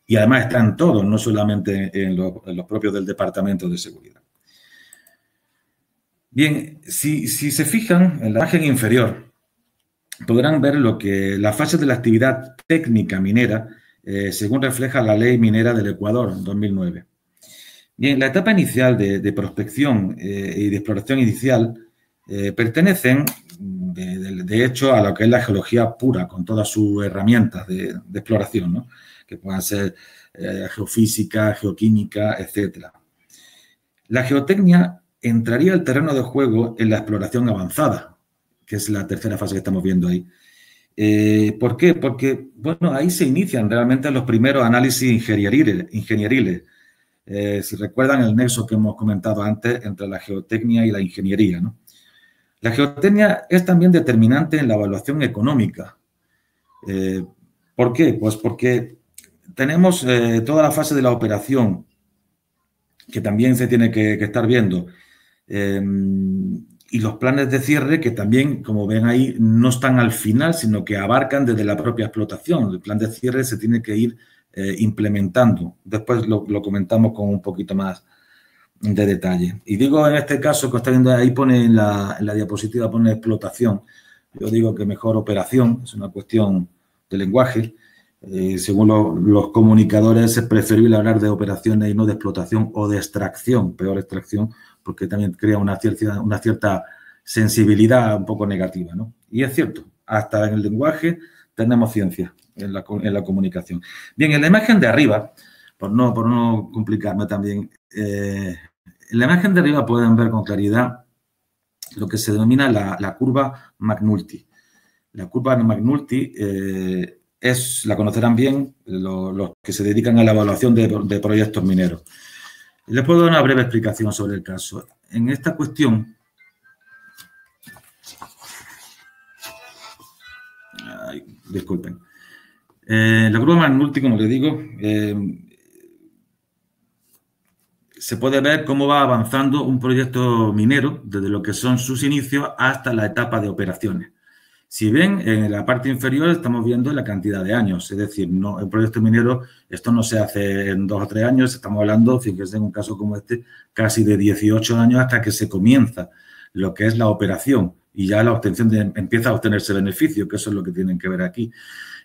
S3: y además está en todos, no solamente en los propios del Departamento de Seguridad. Bien, si se fijan en la imagen inferior, podrán ver la fase de la actividad técnica minera, según refleja la Ley Minera del Ecuador, en 2009. Bien, la etapa inicial de prospección y de exploración inicial pertenecen, de hecho, a lo que es la geología pura, con todas sus herramientas de exploración, ¿no? Que puedan ser geofísica, geoquímica, etcétera. La geotecnia entraría al terreno de juego en la exploración avanzada, que es la tercera fase que estamos viendo ahí. ¿Por qué? Porque, bueno, ahí se inician realmente los primeros análisis ingenieriles. Si recuerdan el nexo que hemos comentado antes entre la geotecnia y la ingeniería, ¿no? La geotecnia es también determinante en la evaluación económica. ¿Por qué? Pues porque tenemos toda la fase de la operación, que también se tiene que estar viendo, y los planes de cierre, que también, como ven ahí, no están al final, sino que abarcan desde la propia explotación. El plan de cierre se tiene que ir implementando. Después lo comentamos con un poquito más de detalle. Y digo, en este caso, que está viendo ahí, pone en la diapositiva, pone explotación. Yo digo que mejor operación, es una cuestión de lenguaje. Según los comunicadores, es preferible hablar de operaciones y no de explotación o de extracción, peor extracción, porque también crea una cierta sensibilidad un poco negativa, ¿no? Y es cierto, hasta en el lenguaje tenemos ciencia en la comunicación. Bien, en la imagen de arriba, por no complicarme también, en la imagen de arriba pueden ver con claridad lo que se denomina la curva McNulty. La curva McNulty la conocerán bien los que se dedican a la evaluación de proyectos mineros. Les puedo dar una breve explicación sobre el caso. En esta cuestión, disculpen, la curva McNulty, como les digo, se puede ver cómo va avanzando un proyecto minero desde lo que son sus inicios hasta la etapa de operaciones. Si ven, en la parte inferior estamos viendo la cantidad de años, es decir, no, el proyecto minero, esto no se hace en 2 o 3 años, estamos hablando, fíjense en un caso como este, casi de 18 años hasta que se comienza lo que es la operación y ya la obtención empieza a obtenerse beneficio, que eso es lo que tienen que ver aquí.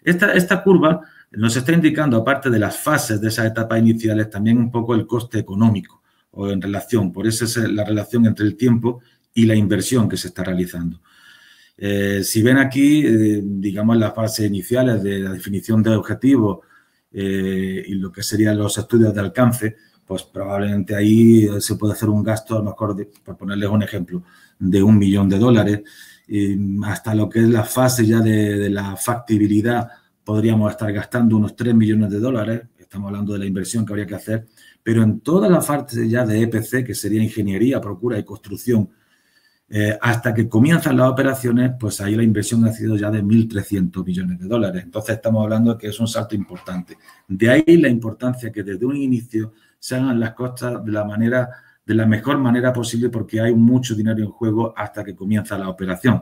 S3: Esta curva nos está indicando, aparte de las fases de esas etapas iniciales, también un poco el coste económico o en relación, por eso es la relación entre el tiempo y la inversión que se está realizando. Si ven aquí, digamos, las fases iniciales de la definición de objetivos y lo que serían los estudios de alcance, pues probablemente ahí se puede hacer un gasto, a lo mejor, por ponerles un ejemplo, de $1 millón, hasta lo que es la fase ya de la factibilidad, podríamos estar gastando unos $3 millones. Estamos hablando de la inversión que habría que hacer, pero en toda la fase ya de EPC, que sería ingeniería, procura y construcción, hasta que comienzan las operaciones, pues ahí la inversión ha sido ya de $1.300 millones. Entonces estamos hablando de que es un salto importante. De ahí la importancia que desde un inicio se hagan las cosas de la mejor manera posible, porque hay mucho dinero en juego hasta que comienza la operación.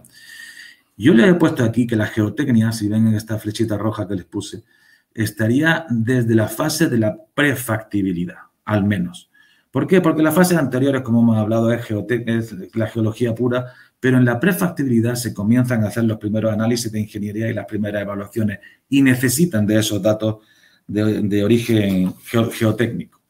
S3: Yo les he puesto aquí que la geotecnia, si ven en esta flechita roja que les puse, estaría desde la fase de la prefactibilidad, al menos. ¿Por qué? Porque las fases anteriores, como hemos hablado, es la geología pura, pero en la prefactibilidad se comienzan a hacer los primeros análisis de ingeniería y las primeras evaluaciones y necesitan de esos datos de origen geotécnico.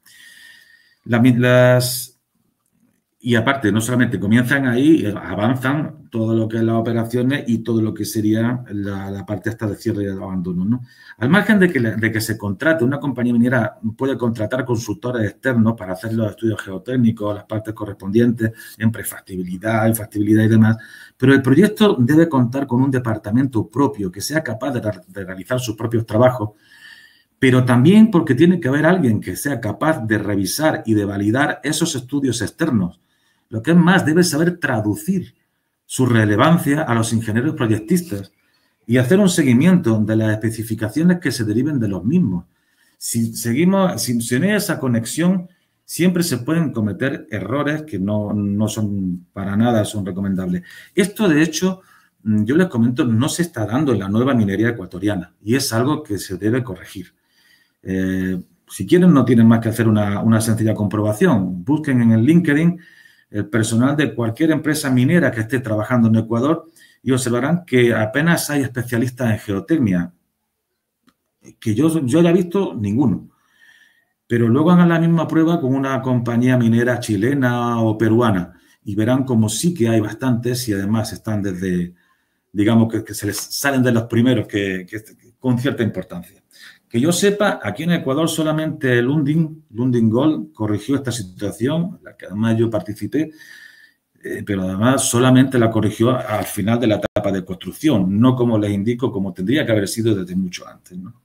S3: Y aparte, no solamente comienzan ahí, avanzan todo lo que es las operaciones y todo lo que sería la parte esta de cierre y de abandono, ¿no? Al margen de que se contrate, una compañía minera puede contratar consultores externos para hacer los estudios geotécnicos, las partes correspondientes en prefactibilidad, en factibilidad y demás, pero el proyecto debe contar con un departamento propio que sea capaz de realizar sus propios trabajos, pero también porque tiene que haber alguien que sea capaz de revisar y de validar esos estudios externos. Lo que es más, debe saber traducir su relevancia a los ingenieros proyectistas y hacer un seguimiento de las especificaciones que se deriven de los mismos. Si no hay esa conexión, siempre se pueden cometer errores que no son para nada son recomendables. Esto, de hecho, yo les comento, no se está dando en la nueva minería ecuatoriana y es algo que se debe corregir. Si quieren, no tienen más que hacer una sencilla comprobación. Busquen en el LinkedIn el personal de cualquier empresa minera que esté trabajando en Ecuador y observarán que apenas hay especialistas en geotecnia. Que yo haya visto, ninguno. Pero luego hagan la misma prueba con una compañía minera chilena o peruana y verán como sí que hay bastantes y además están desde, digamos, que se les salen de los primeros con cierta importancia. Que yo sepa, aquí en Ecuador solamente Lundin Gold corrigió esta situación, la que además yo participé, pero además solamente la corrigió al final de la etapa de construcción, no como les indico, como tendría que haber sido desde mucho antes, ¿no?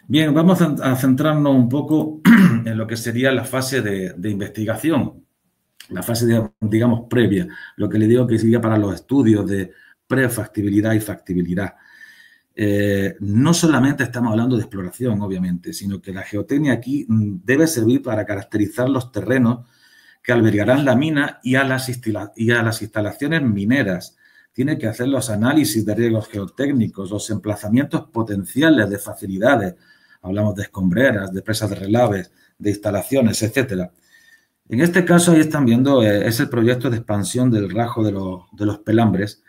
S3: Bien, vamos a centrarnos un poco en lo que sería la fase de investigación, la fase, digamos, previa, lo que le digo que sería para los estudios de prefactibilidad y factibilidad. No solamente estamos hablando de exploración, obviamente, sino que la geotecnia aquí debe servir para caracterizar los terrenos que albergarán la mina y a las instalaciones mineras. Tiene que hacer los análisis de riesgos geotécnicos, los emplazamientos potenciales de facilidades. Hablamos de escombreras, de presas de relaves, de instalaciones, etcétera. En este caso, ahí están viendo, es el proyecto de expansión del rajo de los pelambres,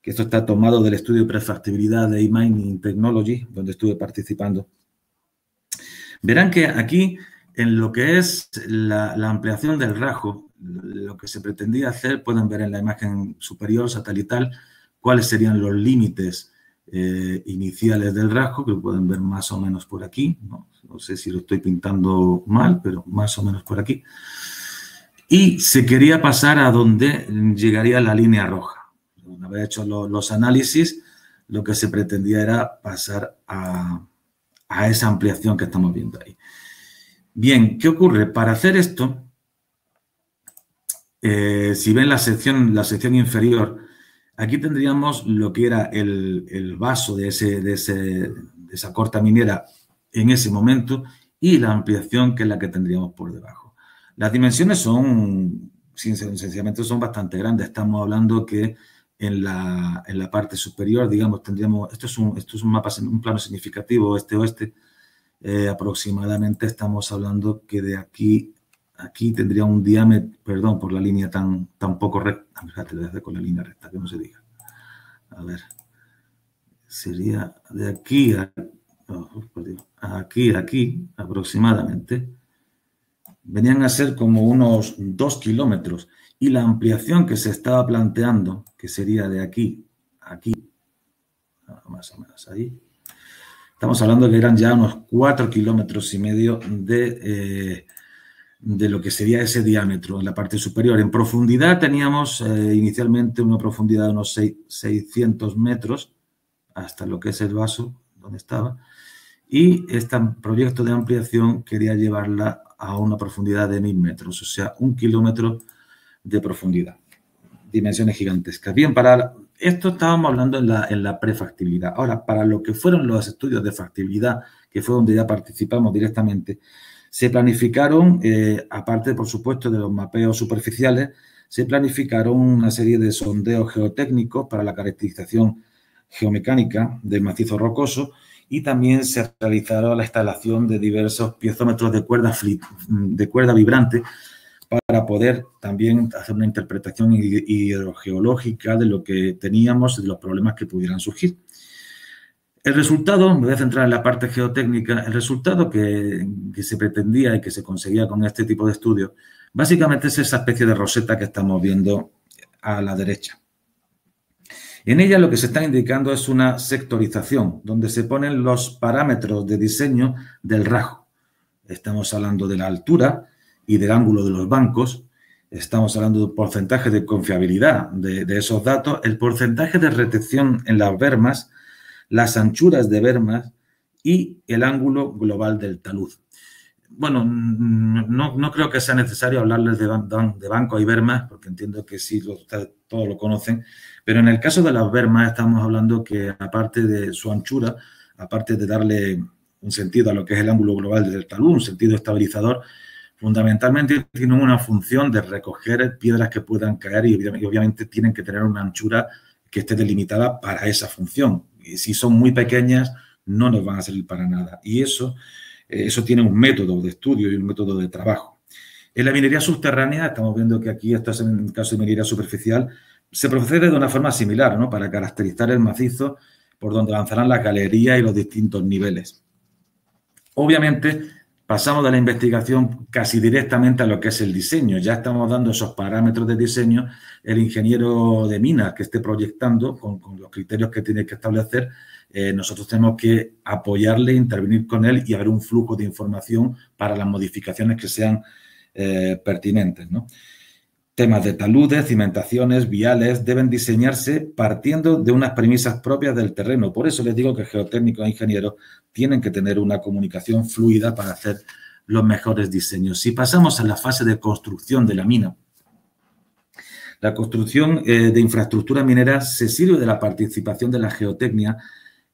S3: que esto está tomado del estudio de prefactibilidad de eMining Technology, donde estuve participando. Verán que aquí, en lo que es la ampliación del rajo, lo que se pretendía hacer, pueden ver en la imagen superior satelital cuáles serían los límites iniciales del rajo, que lo pueden ver más o menos por aquí. No sé si lo estoy pintando mal, pero más o menos por aquí. Y se quería pasar a donde llegaría la línea roja. Una vez hecho los análisis, lo que se pretendía era pasar a esa ampliación que estamos viendo ahí. Bien, ¿qué ocurre? Para hacer esto, si ven la sección inferior, aquí tendríamos lo que era el vaso de esa corta minera en ese momento y la ampliación que es la que tendríamos por debajo. Las dimensiones sencillamente son bastante grandes. Estamos hablando que en la parte superior, digamos, tendríamos, esto es un mapa, un plano significativo este-oeste, aproximadamente estamos hablando que de aquí tendría un diámetro, perdón por la línea tan poco recta, fíjate, lo voy a hacer con la línea recta, que no se diga. A ver, sería de aquí a aquí aproximadamente, venían a ser como unos 2 kilómetros. Y la ampliación que se estaba planteando, que sería de aquí a aquí, más o menos ahí, estamos hablando que eran ya unos 4,5 kilómetros de lo que sería ese diámetro en la parte superior. En profundidad teníamos inicialmente una profundidad de unos 600 metros hasta lo que es el vaso donde estaba. Y este proyecto de ampliación quería llevarla a una profundidad de 1.000 metros, o sea, 1 kilómetro de profundidad. Dimensiones gigantescas. Bien, para esto estábamos hablando en la prefactibilidad. Ahora, para lo que fueron los estudios de factibilidad, que fue donde ya participamos directamente, se planificaron, aparte, por supuesto, de los mapeos superficiales, se planificaron una serie de sondeos geotécnicos para la caracterización geomecánica del macizo rocoso y también se realizaron la instalación de diversos piezómetros de cuerda vibrante para poder también hacer una interpretación hidrogeológica de lo que teníamos y de los problemas que pudieran surgir. El resultado, me voy a centrar en la parte geotécnica, el resultado que se pretendía y que se conseguía con este tipo de estudios, básicamente es esa especie de roseta que estamos viendo a la derecha. En ella lo que se está indicando es una sectorización, donde se ponen los parámetros de diseño del rajo. Estamos hablando de la altura y del ángulo de los bancos, estamos hablando del porcentaje de confiabilidad de esos datos, el porcentaje de retención en las bermas, las anchuras de bermas y el ángulo global del talud. bueno, no creo que sea necesario hablarles de Banco Ibermas, porque entiendo que sí, ustedes todos lo conocen, pero en el caso de las bermas estamos hablando que, aparte de su anchura, aparte de darle un sentido a lo que es el ángulo global del talud, un sentido estabilizador, fundamentalmente tienen una función de recoger piedras que puedan caer y obviamente tienen que tener una anchura que esté delimitada para esa función. Y si son muy pequeñas, no nos van a servir para nada. Y eso tiene un método de estudio y un método de trabajo. En la minería subterránea, estamos viendo que aquí, esto es en el caso de minería superficial, se procede de una forma similar, ¿no? Para caracterizar el macizo por donde avanzarán las galerías y los distintos niveles. Obviamente, pasamos de la investigación casi directamente a lo que es el diseño. Ya estamos dando esos parámetros de diseño. El ingeniero de minas que esté proyectando con los criterios que tiene que establecer, nosotros tenemos que apoyarle, intervenir con él y haber un flujo de información para las modificaciones que sean pertinentes, ¿no? Temas de taludes, cimentaciones, viales deben diseñarse partiendo de unas premisas propias del terreno. Por eso les digo que geotécnicos e ingenieros tienen que tener una comunicación fluida para hacer los mejores diseños. Si pasamos a la fase de construcción de la mina, la construcción de infraestructura minera se sirve de la participación de la geotecnia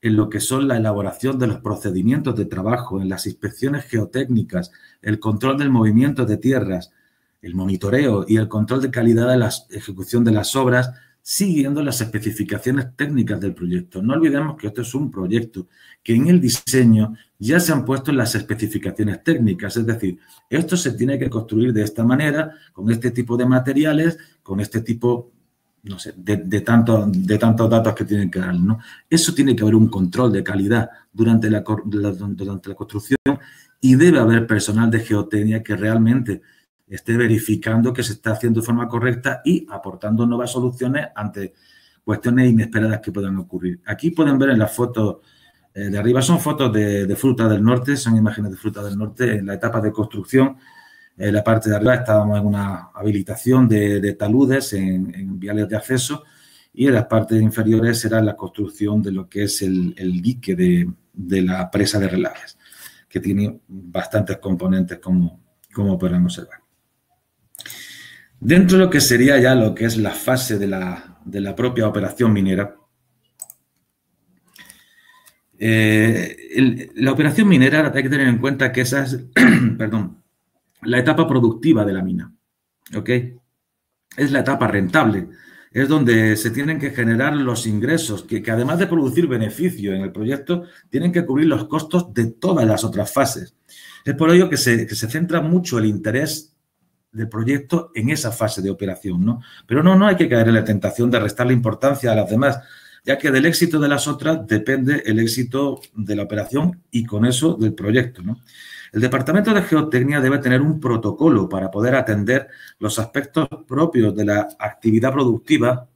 S3: en lo que son la elaboración de los procedimientos de trabajo, en las inspecciones geotécnicas, el control del movimiento de tierras, el monitoreo y el control de calidad de la ejecución de las obras, siguiendo las especificaciones técnicas del proyecto. No olvidemos que esto es un proyecto, que en el diseño ya se han puesto las especificaciones técnicas, es decir, esto se tiene que construir de esta manera, con este tipo de materiales, con este tipo, no sé, de tantos datos que tienen que dar, ¿no? Eso tiene que haber un control de calidad durante la construcción y debe haber personal de geotecnia que realmente esté verificando que se está haciendo de forma correcta y aportando nuevas soluciones ante cuestiones inesperadas que puedan ocurrir. Aquí pueden ver en las fotos de arriba, son fotos de Fruta del Norte, son imágenes de Fruta del Norte en la etapa de construcción. En la parte de arriba estábamos en una habilitación de taludes en viales de acceso y en las partes inferiores será la construcción de lo que es el dique de la presa de Relaves, que tiene bastantes componentes como podrán observar. Dentro de lo que sería ya lo que es la fase de la propia operación minera, la operación minera hay que tener en cuenta que esa es, perdón, la etapa productiva de la mina, ¿ok? Es la etapa rentable, es donde se tienen que generar los ingresos, que además de producir beneficio en el proyecto, tienen que cubrir los costos de todas las otras fases. Es por ello que se centra mucho el interés del proyecto en esa fase de operación, ¿no? Pero no hay que caer en la tentación de restarle importancia a las demás, ya que del éxito de las otras depende el éxito de la operación y con eso del proyecto, ¿no? El Departamento de Geotecnia debe tener un protocolo para poder atender los aspectos propios de la actividad productiva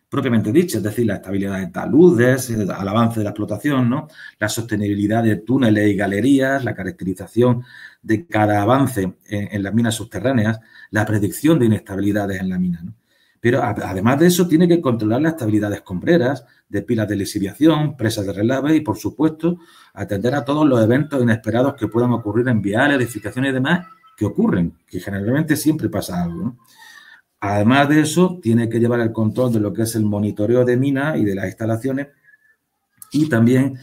S3: propiamente dicha, es decir, la estabilidad de taludes, al avance de la explotación, ¿no? La sostenibilidad de túneles y galerías, la caracterización de cada avance en las minas subterráneas, la predicción de inestabilidades en la mina, ¿no? Pero además de eso tiene que controlar la estabilidad de escombreras, de pilas de lisiviación, presas de relave y, por supuesto, atender a todos los eventos inesperados que puedan ocurrir en viales, edificaciones y demás que ocurren, que generalmente siempre pasa algo, ¿no? Además de eso, tiene que llevar el control de lo que es el monitoreo de minas y de las instalaciones y también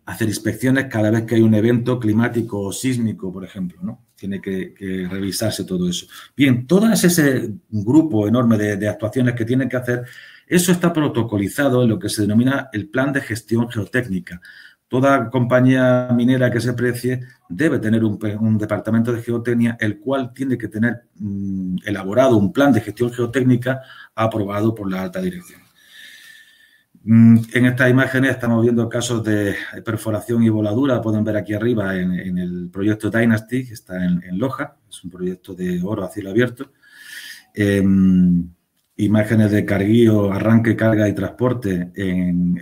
S3: hacer inspecciones cada vez que hay un evento climático o sísmico, por ejemplo, ¿no? Tiene que revisarse todo eso. Bien, todo ese grupo enorme de actuaciones que tienen que hacer, eso está protocolizado en lo que se denomina el plan de gestión geotécnica. Toda compañía minera que se precie debe tener un departamento de geotecnia, el cual tiene que tener elaborado un plan de gestión geotécnica aprobado por la alta dirección. En estas imágenes estamos viendo casos de perforación y voladura. Pueden ver aquí arriba en el proyecto Dynasty, que está en Loja. Es un proyecto de oro a cielo abierto. Imágenes de carguío, arranque, carga y transporte en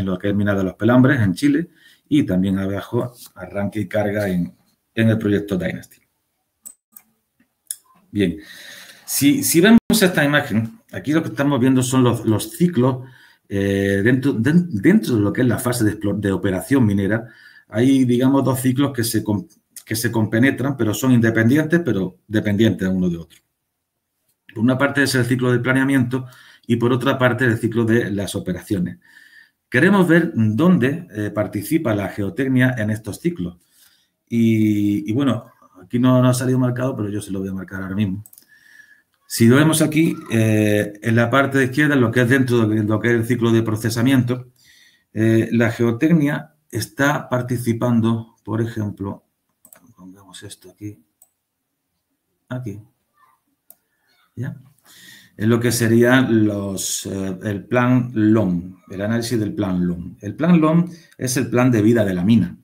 S3: lo que es Mina de los Pelambres, en Chile, y también abajo arranque y carga en el proyecto Dynasty. Bien, si vemos esta imagen, aquí lo que estamos viendo son los ciclos dentro de lo que es la fase de operación minera. Hay, digamos, dos ciclos que que se compenetran, pero son independientes, pero dependientes uno de otro. Por una parte es el ciclo del planeamiento y por otra parte el ciclo de las operaciones. Queremos ver dónde participa la geotecnia en estos ciclos. Y bueno, aquí no ha salido marcado, pero yo se lo voy a marcar ahora mismo. Si lo vemos aquí, en la parte de izquierda, lo que es dentro de lo que es el ciclo de procesamiento, la geotecnia está participando, por ejemplo, pongamos esto aquí, ¿ya? En lo que sería el plan LOM, el análisis del plan LOM. El plan LOM es el plan de vida de la mina.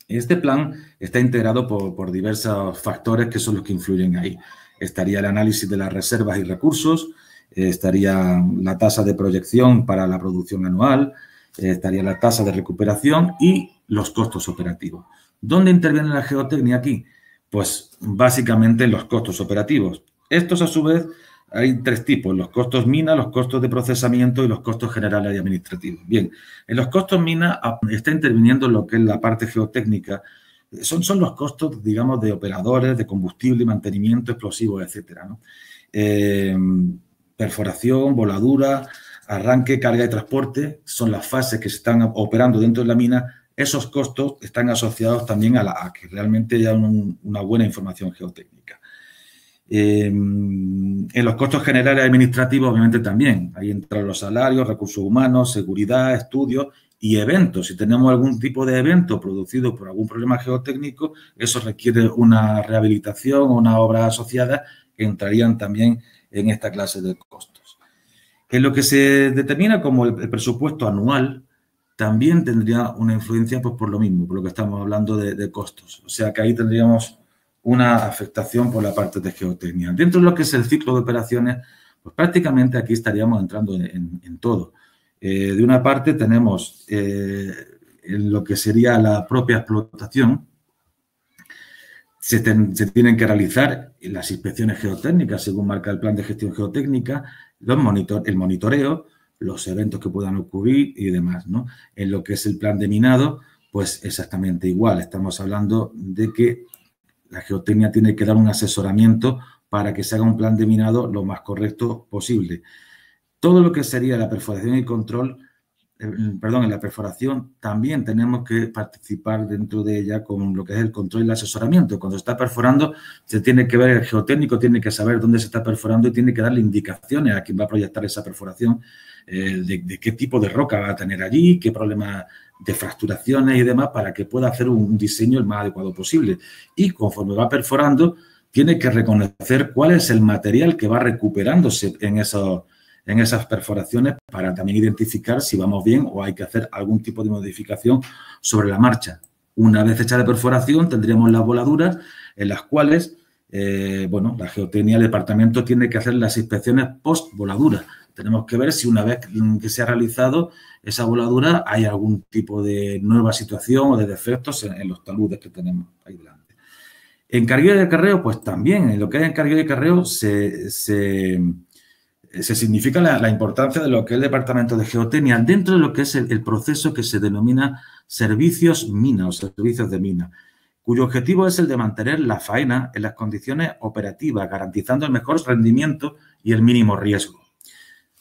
S3: Este plan está integrado por diversos factores que son los que influyen ahí. Estaría el análisis de las reservas y recursos, estaría la tasa de proyección para la producción anual, estaría la tasa de recuperación y los costos operativos. ¿Dónde interviene la geotecnia aquí? Pues básicamente en los costos operativos. Estos, a su vez, hay tres tipos: los costos mina, los costos de procesamiento y los costos generales y administrativos. Bien, en los costos mina está interviniendo lo que es la parte geotécnica. Son los costos, digamos, de operadores, de combustible, mantenimiento, explosivos, etcétera, ¿no? Perforación, voladura, arranque, carga y transporte son las fases que se están operando dentro de la mina. Esos costos están asociados también a que realmente haya una buena información geotécnica. En los costos generales administrativos, obviamente, también. Ahí entran los salarios, recursos humanos, seguridad, estudios y eventos. Si tenemos algún tipo de evento producido por algún problema geotécnico, eso requiere una rehabilitación o una obra asociada que entrarían también en esta clase de costos. En lo que se determina como el presupuesto anual, también tendría una influencia, pues, por lo mismo, por lo que estamos hablando de costos. O sea que ahí tendríamos una afectación por la parte de geotecnia. Dentro de lo que es el ciclo de operaciones, pues prácticamente aquí estaríamos entrando en todo. De una parte tenemos en lo que sería la propia explotación. Se tienen que realizar las inspecciones geotécnicas según marca el plan de gestión geotécnica, el monitoreo, los eventos que puedan ocurrir y demás, ¿no? En lo que es el plan de minado, pues exactamente igual. Estamos hablando de que la geotecnia tiene que dar un asesoramiento para que se haga un plan de minado lo más correcto posible. Todo lo que sería la perforación y control, en la perforación también tenemos que participar dentro de ella con lo que es el control y el asesoramiento. Cuando se está perforando, se tiene que ver, el geotécnico tiene que saber dónde se está perforando y tiene que darle indicaciones a quien va a proyectar esa perforación, de qué tipo de roca va a tener allí, qué problemas de fracturaciones y demás, para que pueda hacer un diseño el más adecuado posible. Y conforme va perforando, tiene que reconocer cuál es el material que va recuperándose en esas perforaciones, para también identificar si vamos bien o hay que hacer algún tipo de modificación sobre la marcha. Una vez hecha la perforación, tendríamos las voladuras en las cuales, la geotecnia, el departamento, tiene que hacer las inspecciones post-voladura. Tenemos que ver si una vez que se ha realizado esa voladura hay algún tipo de nueva situación o de defectos en los taludes que tenemos ahí delante. En cargueo y acarreo, pues también, en lo que hay en cargueo y acarreo se significa la importancia de lo que es el departamento de geotecnia dentro de lo que es el proceso que se denomina servicios mina o servicios de mina, cuyo objetivo es el de mantener la faena en las condiciones operativas, garantizando el mejor rendimiento y el mínimo riesgo.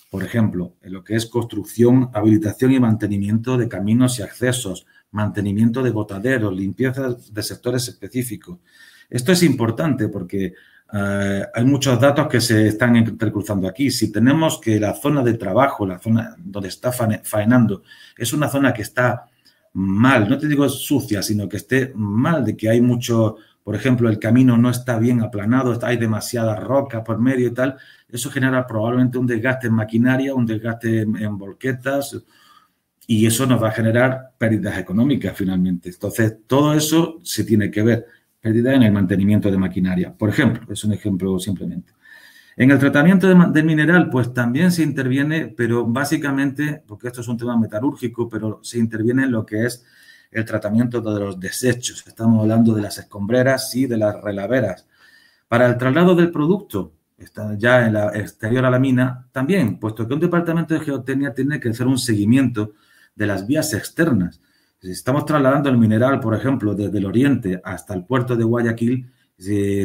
S3: Por ejemplo, en lo que es construcción, habilitación y mantenimiento de caminos y accesos, mantenimiento de botaderos, limpieza de sectores específicos. Esto es importante porque hay muchos datos que se están entrecruzando aquí. Si tenemos que la zona de trabajo, la zona donde está faenando, es una zona que está mal, no te digo sucia, sino que esté mal, de que hay mucho, por ejemplo, el camino no está bien aplanado, hay demasiadas rocas por medio y tal, eso genera probablemente un desgaste en maquinaria, un desgaste en volquetas, y eso nos va a generar pérdidas económicas finalmente. Entonces, todo eso se tiene que ver. Pérdida en el mantenimiento de maquinaria, por ejemplo, es un ejemplo simplemente. En el tratamiento del mineral, pues también se interviene, pero básicamente, porque esto es un tema metalúrgico, pero se interviene en lo que es el tratamiento de los desechos. Estamos hablando de las escombreras y de las relaveras. Para el traslado del producto, está ya en la exterior a la mina, también, puesto que un departamento de geotecnia tiene que hacer un seguimiento de las vías externas. Si estamos trasladando el mineral, por ejemplo, desde el oriente hasta el puerto de Guayaquil,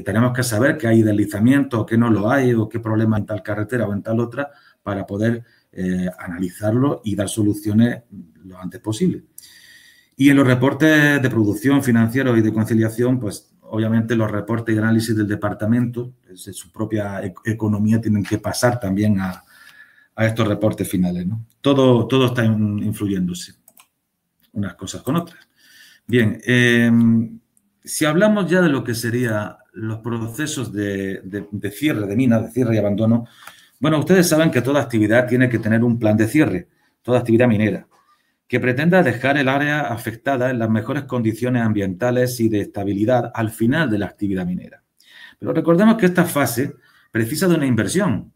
S3: tenemos que saber que hay deslizamiento o que no lo hay o qué problema en tal carretera o en tal otra para poder analizarlo y dar soluciones lo antes posible. Y en los reportes de producción financieros y de conciliación, pues obviamente los reportes y análisis del departamento, desde su propia economía, tienen que pasar también a estos reportes finales, ¿no? Todo está influyéndose unas cosas con otras. Bien, si hablamos ya de lo que serían los procesos de cierre de minas, de cierre y abandono, bueno, ustedes saben que toda actividad tiene que tener un plan de cierre, toda actividad minera, que pretenda dejar el área afectada en las mejores condiciones ambientales y de estabilidad al final de la actividad minera. Pero recordemos que esta fase precisa de una inversión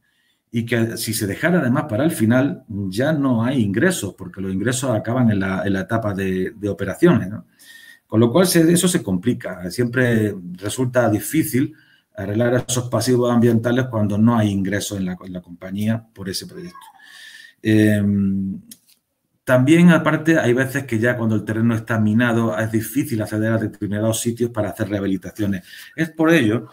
S3: y que si se dejara además para el final ya no hay ingresos, porque los ingresos acaban en la etapa de operaciones, ¿no? Con lo cual eso se complica. Siempre resulta difícil arreglar esos pasivos ambientales cuando no hay ingresos en la compañía por ese proyecto. También, aparte, hay veces que ya cuando el terreno está minado es difícil acceder a determinados sitios para hacer rehabilitaciones. Es por ello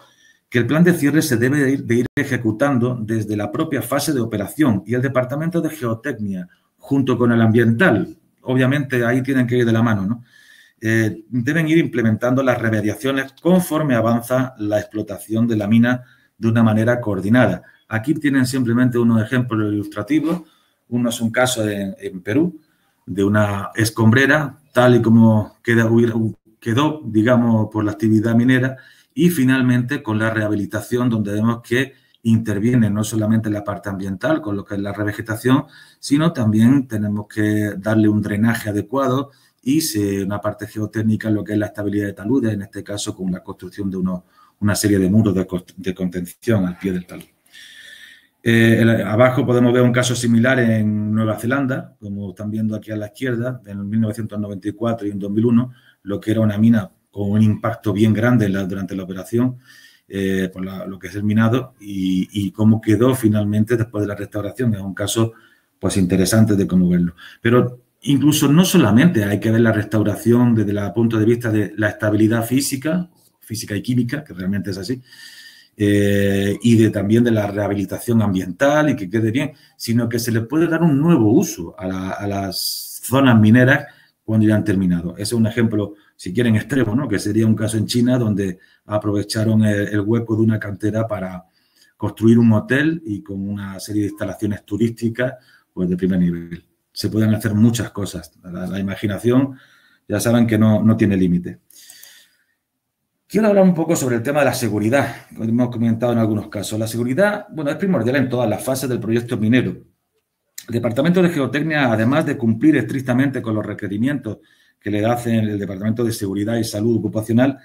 S3: que el plan de cierre se debe de ir ejecutando desde la propia fase de operación y el Departamento de Geotecnia, junto con el ambiental, obviamente ahí tienen que ir de la mano, ¿no? Deben ir implementando las remediaciones conforme avanza la explotación de la mina de una manera coordinada. Aquí tienen simplemente unos ejemplos ilustrativos. Uno es un caso en Perú de una escombrera, tal y como quedó, digamos, por la actividad minera, y finalmente con la rehabilitación, donde vemos que interviene no solamente la parte ambiental, con lo que es la revegetación, sino también tenemos que darle un drenaje adecuado y una parte geotécnica, lo que es la estabilidad de taludes, en este caso con la construcción de una serie de muros de contención al pie del talud. Abajo podemos ver un caso similar en Nueva Zelanda, como están viendo aquí a la izquierda, en 1994 y en 2001, lo que era una mina con un impacto bien grande durante la operación, por lo que es el minado, y cómo quedó finalmente después de la restauración. Es un caso pues interesante de cómo verlo. Pero incluso no solamente hay que ver la restauración desde el punto de vista de la estabilidad física y química, que realmente es así, y también de la rehabilitación ambiental y que quede bien, sino que se le puede dar un nuevo uso a las zonas mineras cuando ya han terminado. Ese es un ejemplo, si quieren, extremo, ¿no? Que sería un caso en China donde aprovecharon el hueco de una cantera para construir un hotel y con una serie de instalaciones turísticas pues de primer nivel. Se pueden hacer muchas cosas. La imaginación, ya saben que no tiene límite. Quiero hablar un poco sobre el tema de la seguridad, como hemos comentado en algunos casos. La seguridad, bueno, es primordial en todas las fases del proyecto minero. El Departamento de Geotecnia, además de cumplir estrictamente con los requerimientos que le hace el Departamento de Seguridad y Salud Ocupacional,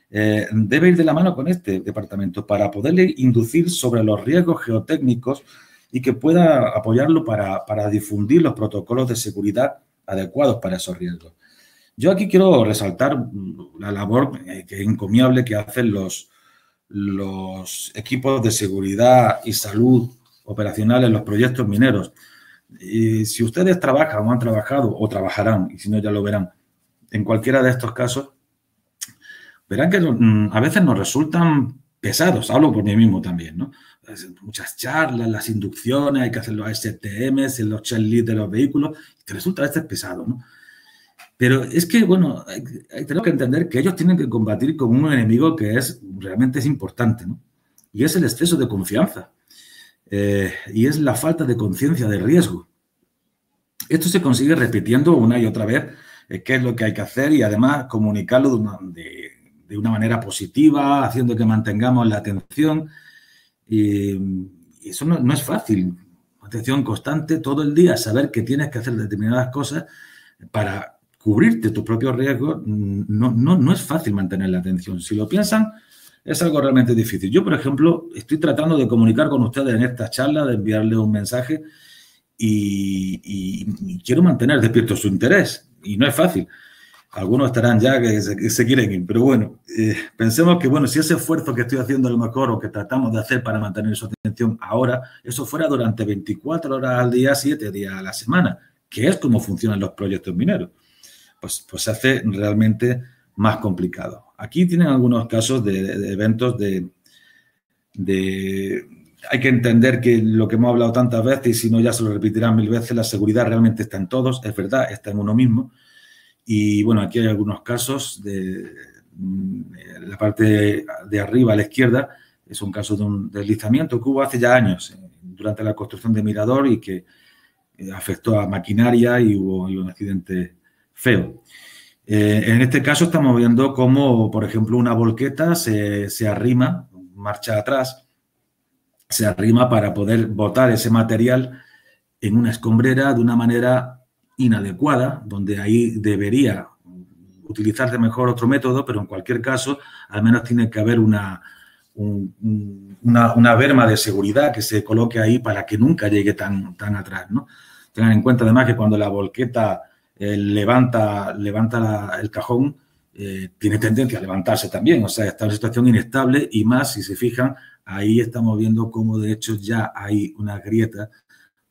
S3: debe ir de la mano con este departamento para poderle inducir sobre los riesgos geotécnicos y que pueda apoyarlo para difundir los protocolos de seguridad adecuados para esos riesgos. Yo aquí quiero resaltar la labor que es encomiable que hacen los equipos de seguridad y salud operacional en los proyectos mineros. Y si ustedes trabajan o han trabajado o trabajarán, y si no ya lo verán, en cualquiera de estos casos, verán que a veces nos resultan pesados. Hablo por mí mismo también, ¿no? Muchas charlas, las inducciones, hay que hacer los STMs, los checklists de los vehículos, y te resulta a veces pesado, ¿no? Pero es que, bueno, tenemos que entender que ellos tienen que combatir con un enemigo que realmente es importante, ¿no? Y es el exceso de confianza. Y es la falta de conciencia de riesgo. Esto se consigue repitiendo una y otra vez qué es lo que hay que hacer y además comunicarlo de una manera positiva, haciendo que mantengamos la atención. Y eso no es fácil. Atención constante todo el día, saber que tienes que hacer determinadas cosas para cubrirte tus propios riesgos, no es fácil mantener la atención. Si lo piensan, es algo realmente difícil. Yo, por ejemplo, estoy tratando de comunicar con ustedes en esta charla, de enviarles un mensaje y quiero mantener despierto su interés. Y no es fácil. Algunos estarán ya que se quieren ir, pero bueno, pensemos que, bueno, si ese esfuerzo que estoy haciendo a lo mejor o que tratamos de hacer para mantener su atención ahora, eso fuera durante 24 horas al día, 7 días a la semana, que es como funcionan los proyectos mineros. pues se hace realmente más complicado. Aquí tienen algunos casos de eventos hay que entender que lo que hemos hablado tantas veces, y si no ya se lo repetirán 1000 veces, la seguridad realmente está en todos, es verdad, está en uno mismo. Y bueno, aquí hay algunos casos de la parte de arriba a la izquierda, es un caso de un deslizamiento que hubo hace ya años, durante la construcción de Mirador, y que afectó a maquinaria y hubo un accidente feo. En este caso estamos viendo cómo, por ejemplo, una volqueta se arrima, marcha atrás, se arrima para poder botar ese material en una escombrera de una manera inadecuada, donde ahí debería utilizarse mejor otro método, pero en cualquier caso, al menos tiene que haber una berma de seguridad que se coloque ahí para que nunca llegue tan atrás, ¿no? Tengan en cuenta además que cuando la volqueta levanta el cajón, tiene tendencia a levantarse también, o sea, está en una situación inestable, y más, si se fijan, ahí estamos viendo cómo de hecho ya hay una grieta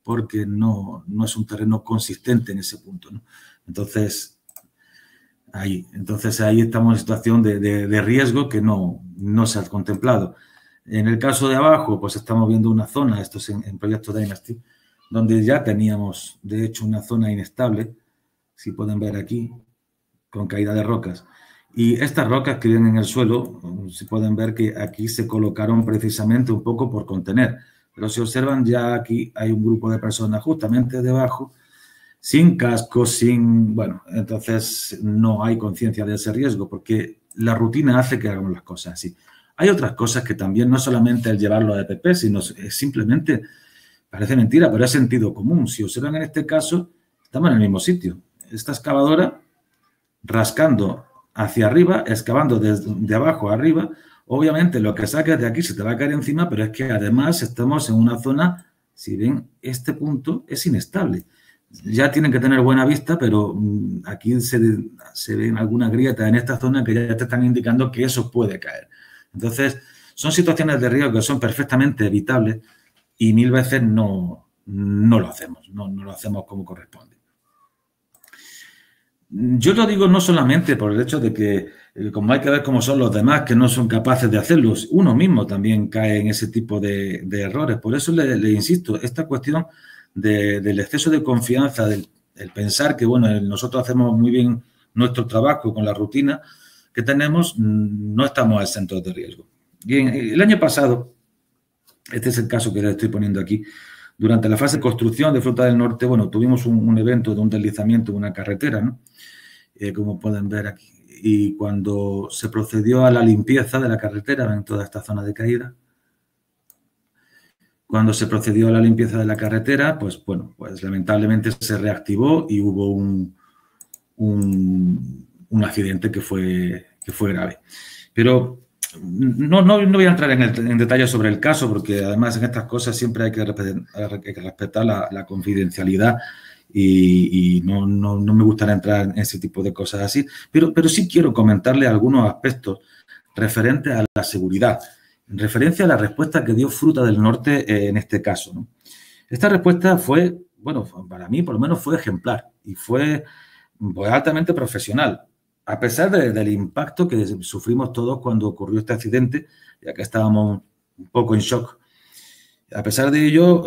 S3: porque no es un terreno consistente en ese punto, ¿no? Entonces ahí estamos en situación de riesgo que no se ha contemplado. En el caso de abajo, pues estamos viendo una zona, esto es en Proyecto Dynasty, donde ya teníamos, de hecho, una zona inestable, si pueden ver aquí, con caída de rocas. Y estas rocas que vienen en el suelo, si pueden ver que aquí se colocaron precisamente un poco por contener. Pero si observan, ya aquí hay un grupo de personas justamente debajo, sin casco, bueno, entonces no hay conciencia de ese riesgo, porque la rutina hace que hagamos las cosas así. Hay otras cosas que también no solamente el llevarlo a EPP, sino es simplemente, parece mentira, pero es sentido común. Si observan en este caso, estamos en el mismo sitio. Esta excavadora rascando hacia arriba, excavando de abajo a arriba, obviamente lo que saques de aquí se te va a caer encima, pero es que además estamos en una zona, si ven, este punto es inestable. Ya tienen que tener buena vista, pero aquí se ven algunas grietas en esta zona que ya te están indicando que eso puede caer. Entonces, son situaciones de riesgo que son perfectamente evitables y 1000 veces no lo hacemos, no lo hacemos como corresponde. Yo lo digo no solamente por el hecho de que, como hay que ver cómo son los demás, que no son capaces de hacerlo, uno mismo también cae en ese tipo de errores. Por eso le insisto, esta cuestión del exceso de confianza, del pensar que, bueno, nosotros hacemos muy bien nuestro trabajo con la rutina que tenemos, no estamos exentos de riesgo. Bien, el año pasado, este es el caso que les estoy poniendo aquí, durante la fase de construcción de Fruta del Norte, bueno, tuvimos un evento de un deslizamiento de una carretera, ¿no? Como pueden ver aquí. Y cuando se procedió a la limpieza de la carretera, ven toda esta zona de caída. Cuando se procedió a la limpieza de la carretera, pues bueno, pues lamentablemente se reactivó y hubo un accidente que fue grave. Pero no voy a entrar en detalle sobre el caso, porque además en estas cosas siempre hay que respetar la confidencialidad y no me gustaría entrar en ese tipo de cosas así, pero sí quiero comentarle algunos aspectos referentes a la seguridad, en referencia a la respuesta que dio Fruta del Norte en este caso, ¿no? Esta respuesta fue, bueno, para mí por lo menos fue ejemplar y fue pues, altamente profesional. A pesar del impacto que sufrimos todos cuando ocurrió este accidente, ya que estábamos un poco en shock, a pesar de ello,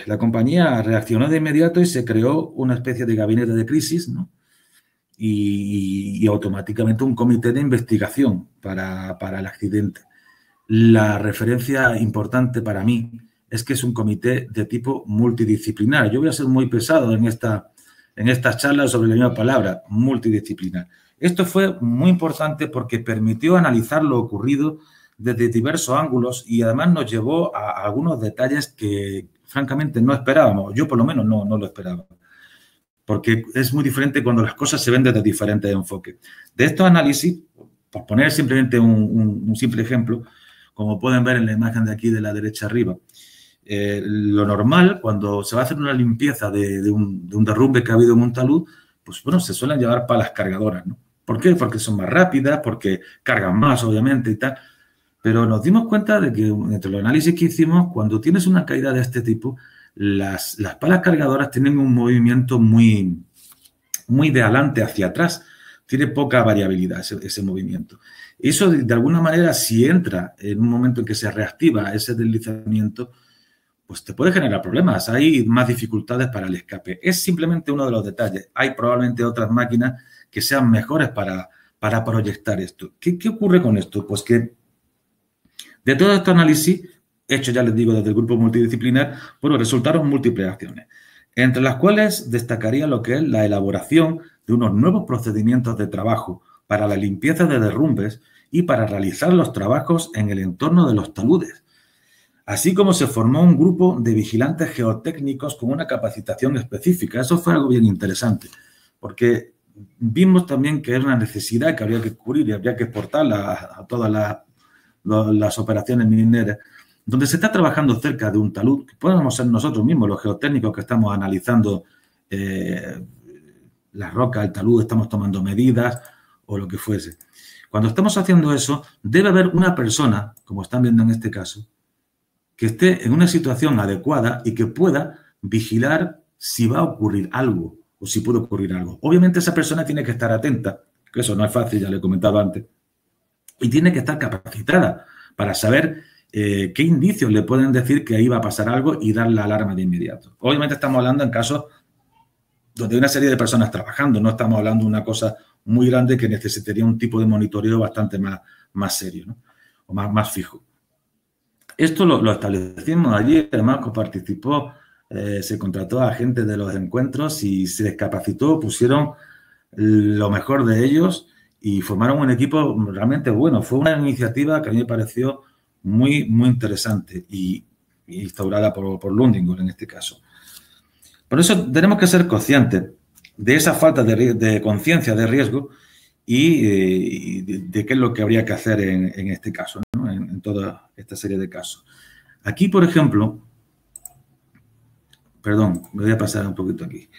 S3: la compañía reaccionó de inmediato y se creó una especie de gabinete de crisis, ¿no? Y automáticamente un comité de investigación para el accidente. La referencia importante para mí es que es un comité de tipo multidisciplinar. Yo voy a ser muy pesado en estas charlas sobre la misma palabra, multidisciplinar. Esto fue muy importante porque permitió analizar lo ocurrido desde diversos ángulos y además nos llevó a algunos detalles que francamente no esperábamos. Yo por lo menos no lo esperaba. Porque es muy diferente cuando las cosas se ven desde diferentes enfoques. De estos análisis, por poner simplemente un simple ejemplo, como pueden ver en la imagen de aquí de la derecha arriba, lo normal cuando se va a hacer una limpieza de un derrumbe que ha habido en un talud, pues bueno, se suelen llevar palas cargadoras, ¿no? ¿Por qué? Porque son más rápidas, porque cargan más, obviamente, y tal. Pero nos dimos cuenta de que entre los análisis que hicimos, cuando tienes una caída de este tipo, las palas cargadoras tienen un movimiento muy muy de adelante hacia atrás. Tiene poca variabilidad ese movimiento. Eso, de alguna manera, si entra en un momento en que se reactiva ese deslizamiento, pues te puede generar problemas. Hay más dificultades para el escape. Es simplemente uno de los detalles. Hay probablemente otras máquinas que sean mejores para proyectar esto. ¿Qué ocurre con esto? Pues que de todo este análisis, hecho ya les digo desde el grupo multidisciplinar, bueno, resultaron múltiples acciones, entre las cuales destacaría lo que es la elaboración de unos nuevos procedimientos de trabajo para la limpieza de derrumbes y para realizar los trabajos en el entorno de los taludes. Así como se formó un grupo de vigilantes geotécnicos con una capacitación específica. Eso fue algo bien interesante, porque vimos también que era una necesidad que habría que cubrir y habría que exportarla a todas las operaciones mineras, donde se está trabajando cerca de un talud, que podemos ser nosotros mismos, los geotécnicos que estamos analizando la roca, el talud, estamos tomando medidas o lo que fuese. Cuando estamos haciendo eso, debe haber una persona, como están viendo en este caso, que esté en una situación adecuada y que pueda vigilar si va a ocurrir algo o si puede ocurrir algo. Obviamente esa persona tiene que estar atenta, que eso no es fácil, ya le he comentado antes, y tiene que estar capacitada para saber qué indicios le pueden decir que ahí va a pasar algo y dar la alarma de inmediato. Obviamente estamos hablando en casos donde hay una serie de personas trabajando, no estamos hablando de una cosa muy grande que necesitaría un tipo de monitoreo bastante más serio, ¿no? O más fijo. Esto lo establecimos allí, además participó, se contrató a gente de los encuentros y se les capacitó, pusieron lo mejor de ellos y formaron un equipo realmente bueno. Fue una iniciativa que a mí me pareció muy, muy interesante y instaurada por Lundin en este caso. Por eso tenemos que ser conscientes de esa falta de conciencia de riesgo y de qué es lo que habría que hacer en este caso, ¿no? En toda esta serie de casos. Aquí, por ejemplo, perdón, me voy a pasar un poquito aquí.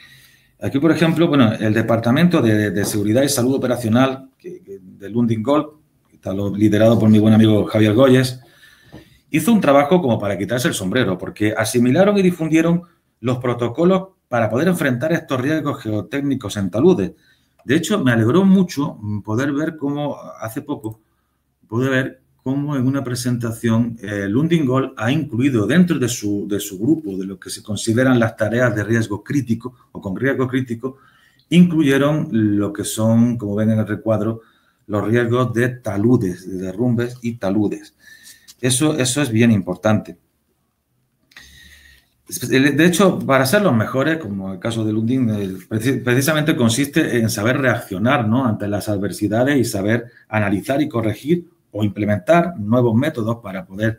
S3: Aquí, por ejemplo, bueno, el Departamento de Seguridad y Salud Operacional de Lundin Gold, que está liderado por mi buen amigo Javier Goyes, hizo un trabajo como para quitarse el sombrero, porque asimilaron y difundieron los protocolos para poder enfrentar estos riesgos geotécnicos en taludes. De hecho, me alegró mucho poder ver cómo, hace poco, pude ver cómo en una presentación Lundin Gold ha incluido dentro de su grupo, de lo que se consideran las tareas de riesgo crítico o con riesgo crítico, incluyeron lo que son, como ven en el recuadro, los riesgos de taludes, de derrumbes y taludes. Eso es bien importante. De hecho, para ser los mejores, como el caso de Lundin, precisamente consiste en saber reaccionar, ¿no?, ante las adversidades y saber analizar y corregir o implementar nuevos métodos para poder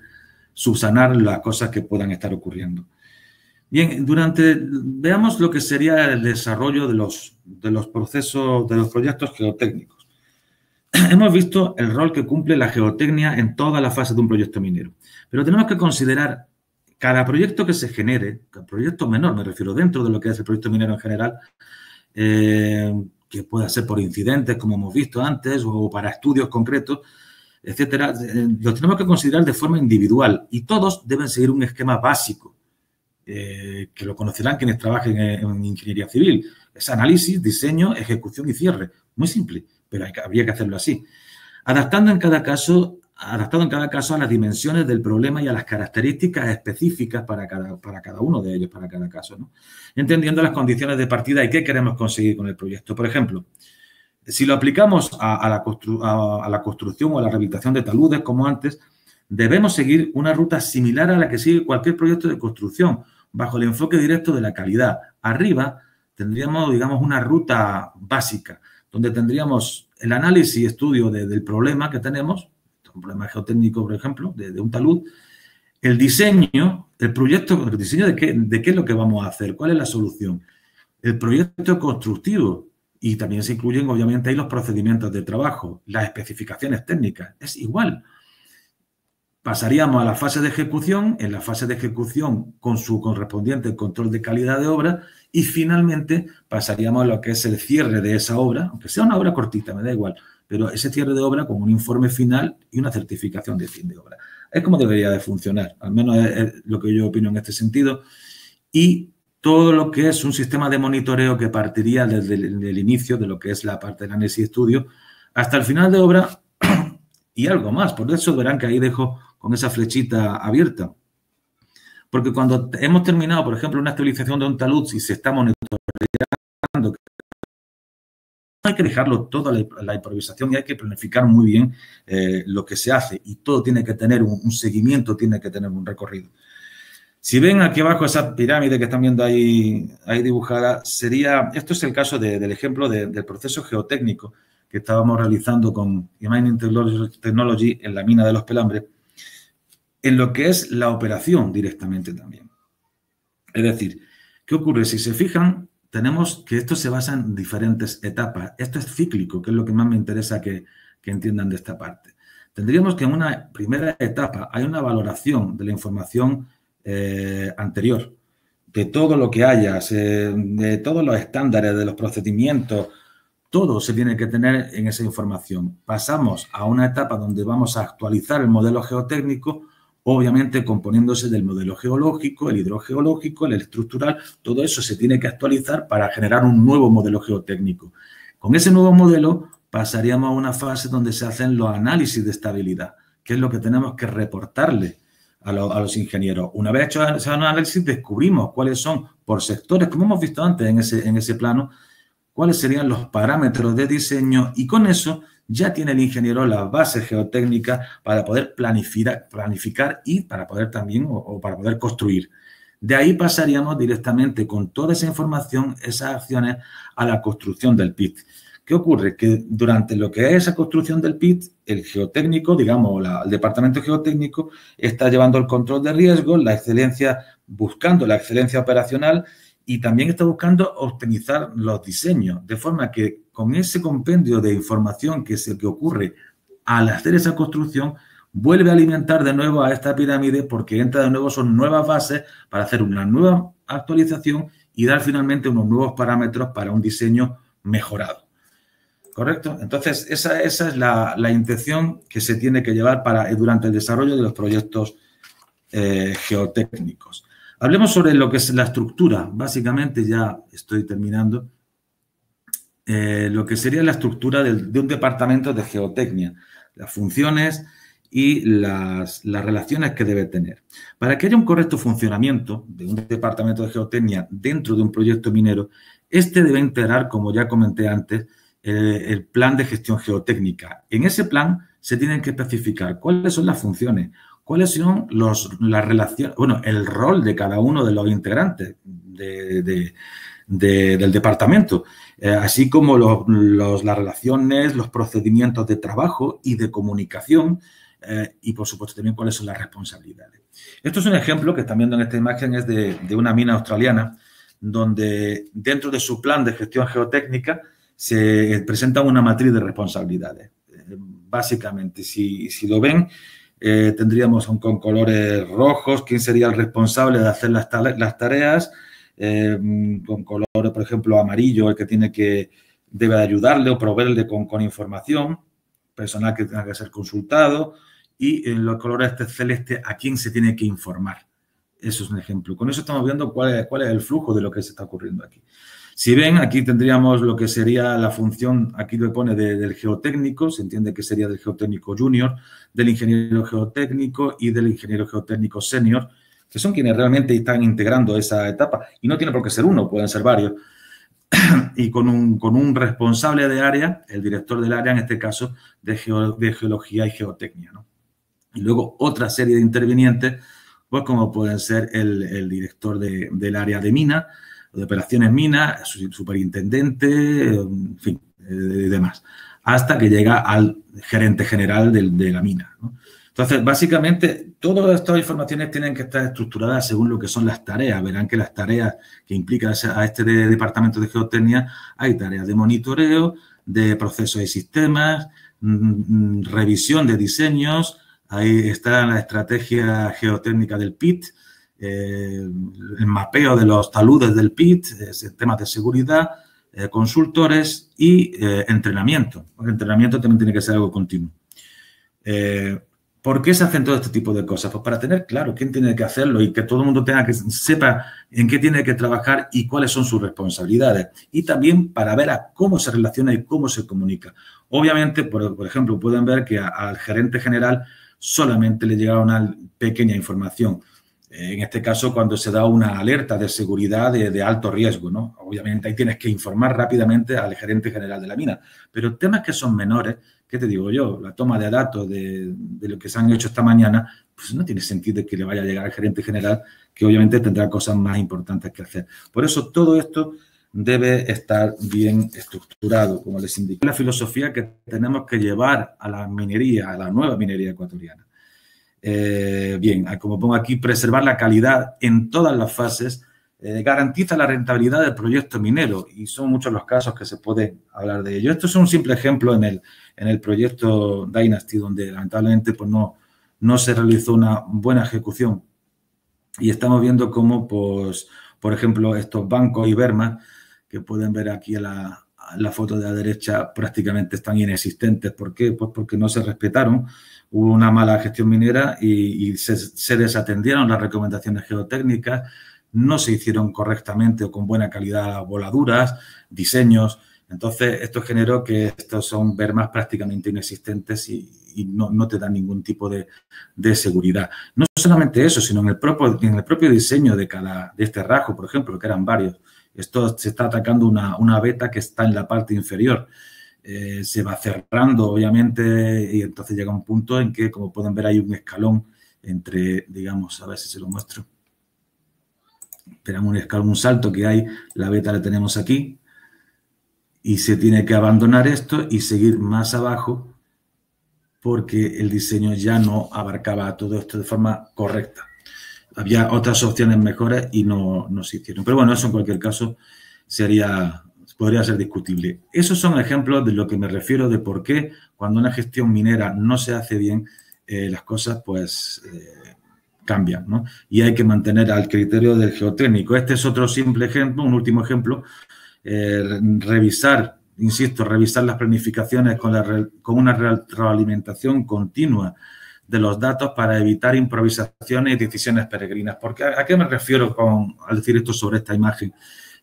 S3: subsanar las cosas que puedan estar ocurriendo. Bien, veamos lo que sería el desarrollo de los procesos, de los proyectos geotécnicos. Hemos visto el rol que cumple la geotecnia en toda la fase de un proyecto minero, pero tenemos que considerar cada proyecto que se genere, cada proyecto menor, me refiero, dentro de lo que es el proyecto minero en general, que pueda ser por incidentes, como hemos visto antes, o para estudios concretos, etcétera, los tenemos que considerar de forma individual y todos deben seguir un esquema básico, que lo conocerán quienes trabajen en ingeniería civil. Es análisis, diseño, ejecución y cierre. Muy simple, pero habría que hacerlo así. Adaptado en cada caso a las dimensiones del problema y a las características específicas para cada uno de ellos, para cada caso, ¿no? Entendiendo las condiciones de partida y qué queremos conseguir con el proyecto. Por ejemplo, si lo aplicamos a la construcción o a la rehabilitación de taludes, como antes, debemos seguir una ruta similar a la que sigue cualquier proyecto de construcción, bajo el enfoque directo de la calidad. Arriba tendríamos, digamos, una ruta básica, donde tendríamos el análisis y estudio del problema que tenemos, un problema geotécnico, por ejemplo, de un talud, el diseño, el diseño de qué es lo que vamos a hacer, cuál es la solución, el proyecto constructivo, y también se incluyen, obviamente, ahí los procedimientos de trabajo, las especificaciones técnicas, es igual. Pasaríamos a la fase de ejecución, en la fase de ejecución con su correspondiente control de calidad de obra y finalmente pasaríamos a lo que es el cierre de esa obra, aunque sea una obra cortita, me da igual, pero ese cierre de obra con un informe final y una certificación de fin de obra. Es como debería de funcionar, al menos es lo que yo opino en este sentido. Y todo lo que es un sistema de monitoreo que partiría desde el inicio de lo que es la parte del análisis y estudio hasta el final de obra y algo más. Por eso verán que ahí dejo con esa flechita abierta. Porque cuando hemos terminado, por ejemplo, una actualización de un talud y se está monitoreando, hay que dejarlo toda la improvisación y hay que planificar muy bien lo que se hace. Y todo tiene que tener un seguimiento, tiene que tener un recorrido. Si ven aquí abajo esa pirámide que están viendo ahí dibujada, esto es el caso del ejemplo del proceso geotécnico que estábamos realizando con Mining Technology en la mina de Los Pelambres, en lo que es la operación directamente también. Es decir, ¿qué ocurre? Si se fijan, tenemos que esto se basa en diferentes etapas. Esto es cíclico, que es lo que más me interesa que entiendan de esta parte. Tendríamos que en una primera etapa hay una valoración de la información anterior, de todo lo que haya, de todos los estándares, de los procedimientos, todo se tiene que tener en esa información. Pasamos a una etapa donde vamos a actualizar el modelo geotécnico, obviamente componiéndose del modelo geológico, el hidrogeológico, el estructural, todo eso se tiene que actualizar para generar un nuevo modelo geotécnico. Con ese nuevo modelo pasaríamos a una fase donde se hacen los análisis de estabilidad, que es lo que tenemos que reportarle a los ingenieros. Una vez hecho ese análisis, descubrimos cuáles son, por sectores, como hemos visto antes en ese plano, cuáles serían los parámetros de diseño y con eso ya tiene el ingeniero las bases geotécnicas para poder planificar y para poder también, o para poder construir. De ahí pasaríamos directamente con toda esa información, esas acciones, a la construcción del PIT. ¿Qué ocurre? Que durante lo que es esa construcción del PIT, el geotécnico, digamos, el departamento geotécnico, está llevando el control de riesgos, la excelencia, buscando la excelencia operacional y también está buscando optimizar los diseños, de forma que con ese compendio de información que ocurre al hacer esa construcción, vuelve a alimentar de nuevo a esta pirámide porque entra de nuevo, son nuevas bases para hacer una nueva actualización y dar finalmente unos nuevos parámetros para un diseño mejorado. ¿Correcto? Entonces, esa es la intención que se tiene que llevar durante el desarrollo de los proyectos geotécnicos. Hablemos sobre lo que es la estructura. Básicamente, ya estoy terminando, lo que sería la estructura de un departamento de geotecnia, las funciones y las relaciones que debe tener. Para que haya un correcto funcionamiento de un departamento de geotecnia dentro de un proyecto minero, este debe integrar, como ya comenté antes, el plan de gestión geotécnica. En ese plan se tienen que especificar cuáles son las funciones, cuáles son las relaciones, bueno, el rol de cada uno de los integrantes del departamento, así como las relaciones, los procedimientos de trabajo y de comunicación y, por supuesto, también cuáles son las responsabilidades. Esto es un ejemplo que están viendo en esta imagen, es de una mina australiana, donde dentro de su plan de gestión geotécnica se presenta una matriz de responsabilidades. Básicamente, si lo ven, tendríamos con colores rojos quién sería el responsable de hacer las tareas, con color, por ejemplo, amarillo, el que debe ayudarle o proveerle con información, personal que tenga que ser consultado, y en los colores celeste a quién se tiene que informar. Eso es un ejemplo. Con eso estamos viendo cuál es el flujo de lo que se está ocurriendo aquí. Si ven, aquí tendríamos lo que sería la función, aquí lo pone del geotécnico, se entiende que sería del geotécnico junior, del ingeniero geotécnico y del ingeniero geotécnico senior, que son quienes realmente están integrando esa etapa. Y no tiene por qué ser uno, pueden ser varios. Y con un responsable de área, el director del área, en este caso, de geología y geotecnia, ¿no? Y luego otra serie de intervinientes, pues como pueden ser el director del área de mina, de operaciones mina, su superintendente, en fin, y demás, hasta que llega al gerente general de la mina, ¿no? Entonces, básicamente, todas estas informaciones tienen que estar estructuradas según lo que son las tareas. Verán que las tareas que implican a este departamento de geotecnia, hay tareas de monitoreo, de procesos y sistemas, revisión de diseños, ahí está la estrategia geotécnica del PIT, el mapeo de los taludes del PIT, temas de seguridad, consultores y entrenamiento. El entrenamiento también tiene que ser algo continuo. ¿Por qué se hacen todo este tipo de cosas? Pues para tener claro quién tiene que hacerlo y que todo el mundo sepa en qué tiene que trabajar y cuáles son sus responsabilidades. Y también para ver a cómo se relaciona y cómo se comunica. Obviamente, por ejemplo, pueden ver que al gerente general solamente le llega una pequeña información. En este caso, cuando se da una alerta de seguridad de alto riesgo, ¿no? Obviamente ahí tienes que informar rápidamente al gerente general de la mina. Pero temas que son menores, ¿qué te digo yo? La toma de datos de lo que se han hecho esta mañana, pues no tiene sentido que le vaya a llegar al gerente general, que obviamente tendrá cosas más importantes que hacer. Por eso todo esto debe estar bien estructurado, como les indiqué. La filosofía que tenemos que llevar a la minería, a la nueva minería ecuatoriana. Bien, como pongo aquí, preservar la calidad en todas las fases, garantiza la rentabilidad del proyecto minero y son muchos los casos que se puede hablar de ello. Esto es un simple ejemplo en el proyecto Dynasty, donde lamentablemente pues no se realizó una buena ejecución y estamos viendo cómo, pues, por ejemplo, estos bancos Iberma, que pueden ver aquí en la foto de la derecha, prácticamente están inexistentes. ¿Por qué? Pues porque no se respetaron. Hubo una mala gestión minera y se desatendieron las recomendaciones geotécnicas, no se hicieron correctamente o con buena calidad voladuras, diseños. Entonces, esto generó que estos son bermas prácticamente inexistentes y no te dan ningún tipo de seguridad. No solamente eso, sino en el propio diseño de este rajo, por ejemplo, que eran varios. Esto se está atacando una veta que está en la parte inferior. Se va cerrando, obviamente, y entonces llega un punto en que, como pueden ver, hay un escalón entre, digamos, a ver si se lo muestro. Esperamos un escalón, un salto que hay, la veta la tenemos aquí, y se tiene que abandonar esto y seguir más abajo porque el diseño ya no abarcaba todo esto de forma correcta. Había otras opciones mejores y no se hicieron. Pero bueno, eso en cualquier caso podría ser discutible. Esos son ejemplos de lo que me refiero de por qué cuando una gestión minera no se hace bien, las cosas pues cambian, ¿no? Y hay que mantener al criterio del geotécnico. Este es otro simple ejemplo, un último ejemplo. Revisar las planificaciones con una retroalimentación continua de los datos para evitar improvisaciones y decisiones peregrinas. Porque, ¿a qué me refiero al decir esto sobre esta imagen?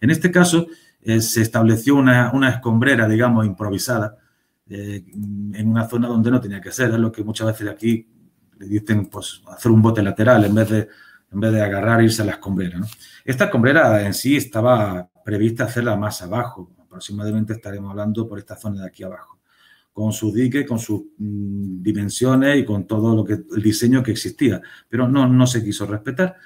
S3: En este caso, se estableció una escombrera, digamos, improvisada en una zona donde no tenía que ser. Es lo que muchas veces aquí le dicen, pues, hacer un bote lateral en vez de agarrar e irse a la escombrera, ¿no? Esta escombrera en sí estaba prevista hacerla más abajo. Aproximadamente estaremos hablando por esta zona de aquí abajo, con su dique, con sus dimensiones y con todo el diseño que existía. Pero no se quiso respetar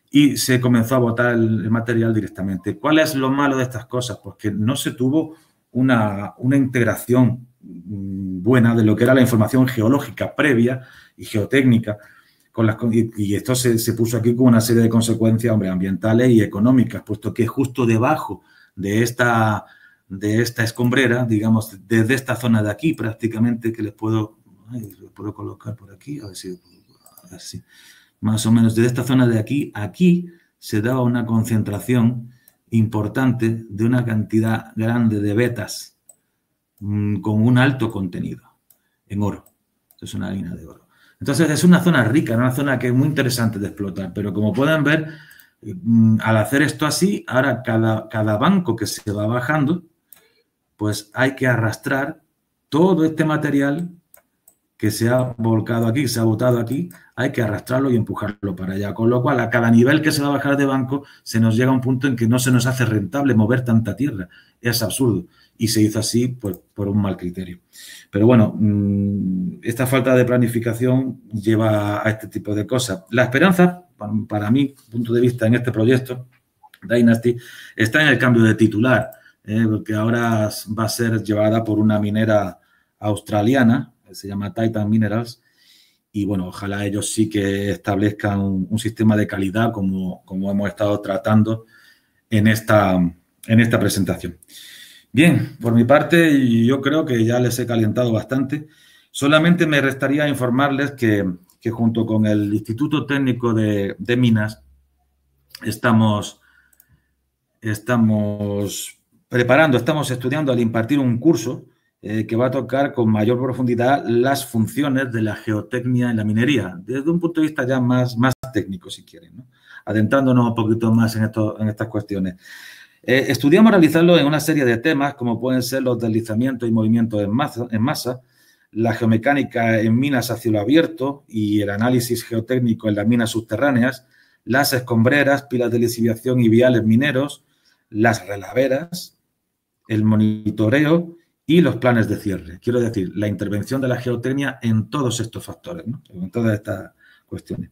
S3: y se comenzó a botar el material directamente. ¿Cuál es lo malo de estas cosas? Pues que no se tuvo una integración buena de lo que era la información geológica previa y geotécnica. Y esto se puso aquí con una serie de consecuencias, hombre, ambientales y económicas, puesto que justo debajo de esta escombrera, digamos, desde esta zona de aquí prácticamente, que les puedo colocar por aquí, a ver si más o menos desde esta zona de aquí se daba una concentración importante de una cantidad grande de vetas con un alto contenido en oro. Esto es una mina de oro. Entonces, es una zona rica, una zona que es muy interesante de explotar, pero como pueden ver, al hacer esto así, ahora cada banco que se va bajando, pues hay que arrastrar todo este material que se ha volcado aquí, se ha botado aquí, hay que arrastrarlo y empujarlo para allá. Con lo cual, a cada nivel que se va a bajar de banco, se nos llega a un punto en que no se nos hace rentable mover tanta tierra. Es absurdo. Y se hizo así por un mal criterio. Pero bueno, esta falta de planificación lleva a este tipo de cosas. La esperanza, para mi punto de vista, en este proyecto, Dynasty, está en el cambio de titular, porque ahora va a ser llevada por una minera australiana, que se llama Titan Minerals, y bueno, ojalá ellos sí que establezcan un sistema de calidad como hemos estado tratando en esta presentación. Bien, por mi parte, yo creo que ya les he calentado bastante. Solamente me restaría informarles que junto con el Instituto Técnico de Minas estamos estudiando al impartir un curso que va a tocar con mayor profundidad las funciones de la geotecnia en la minería, desde un punto de vista ya más técnico, si quieren, ¿no? Adentrándonos un poquito más en estas cuestiones. Estudiamos realizarlo en una serie de temas, como pueden ser los deslizamientos y movimientos en masa, la geomecánica en minas a cielo abierto y el análisis geotécnico en las minas subterráneas, las escombreras, pilas de lisiviación y viales mineros, las relaveras, el monitoreo y los planes de cierre. Quiero decir, la intervención de la geotecnia en todos estos factores, ¿no? En todas estas cuestiones.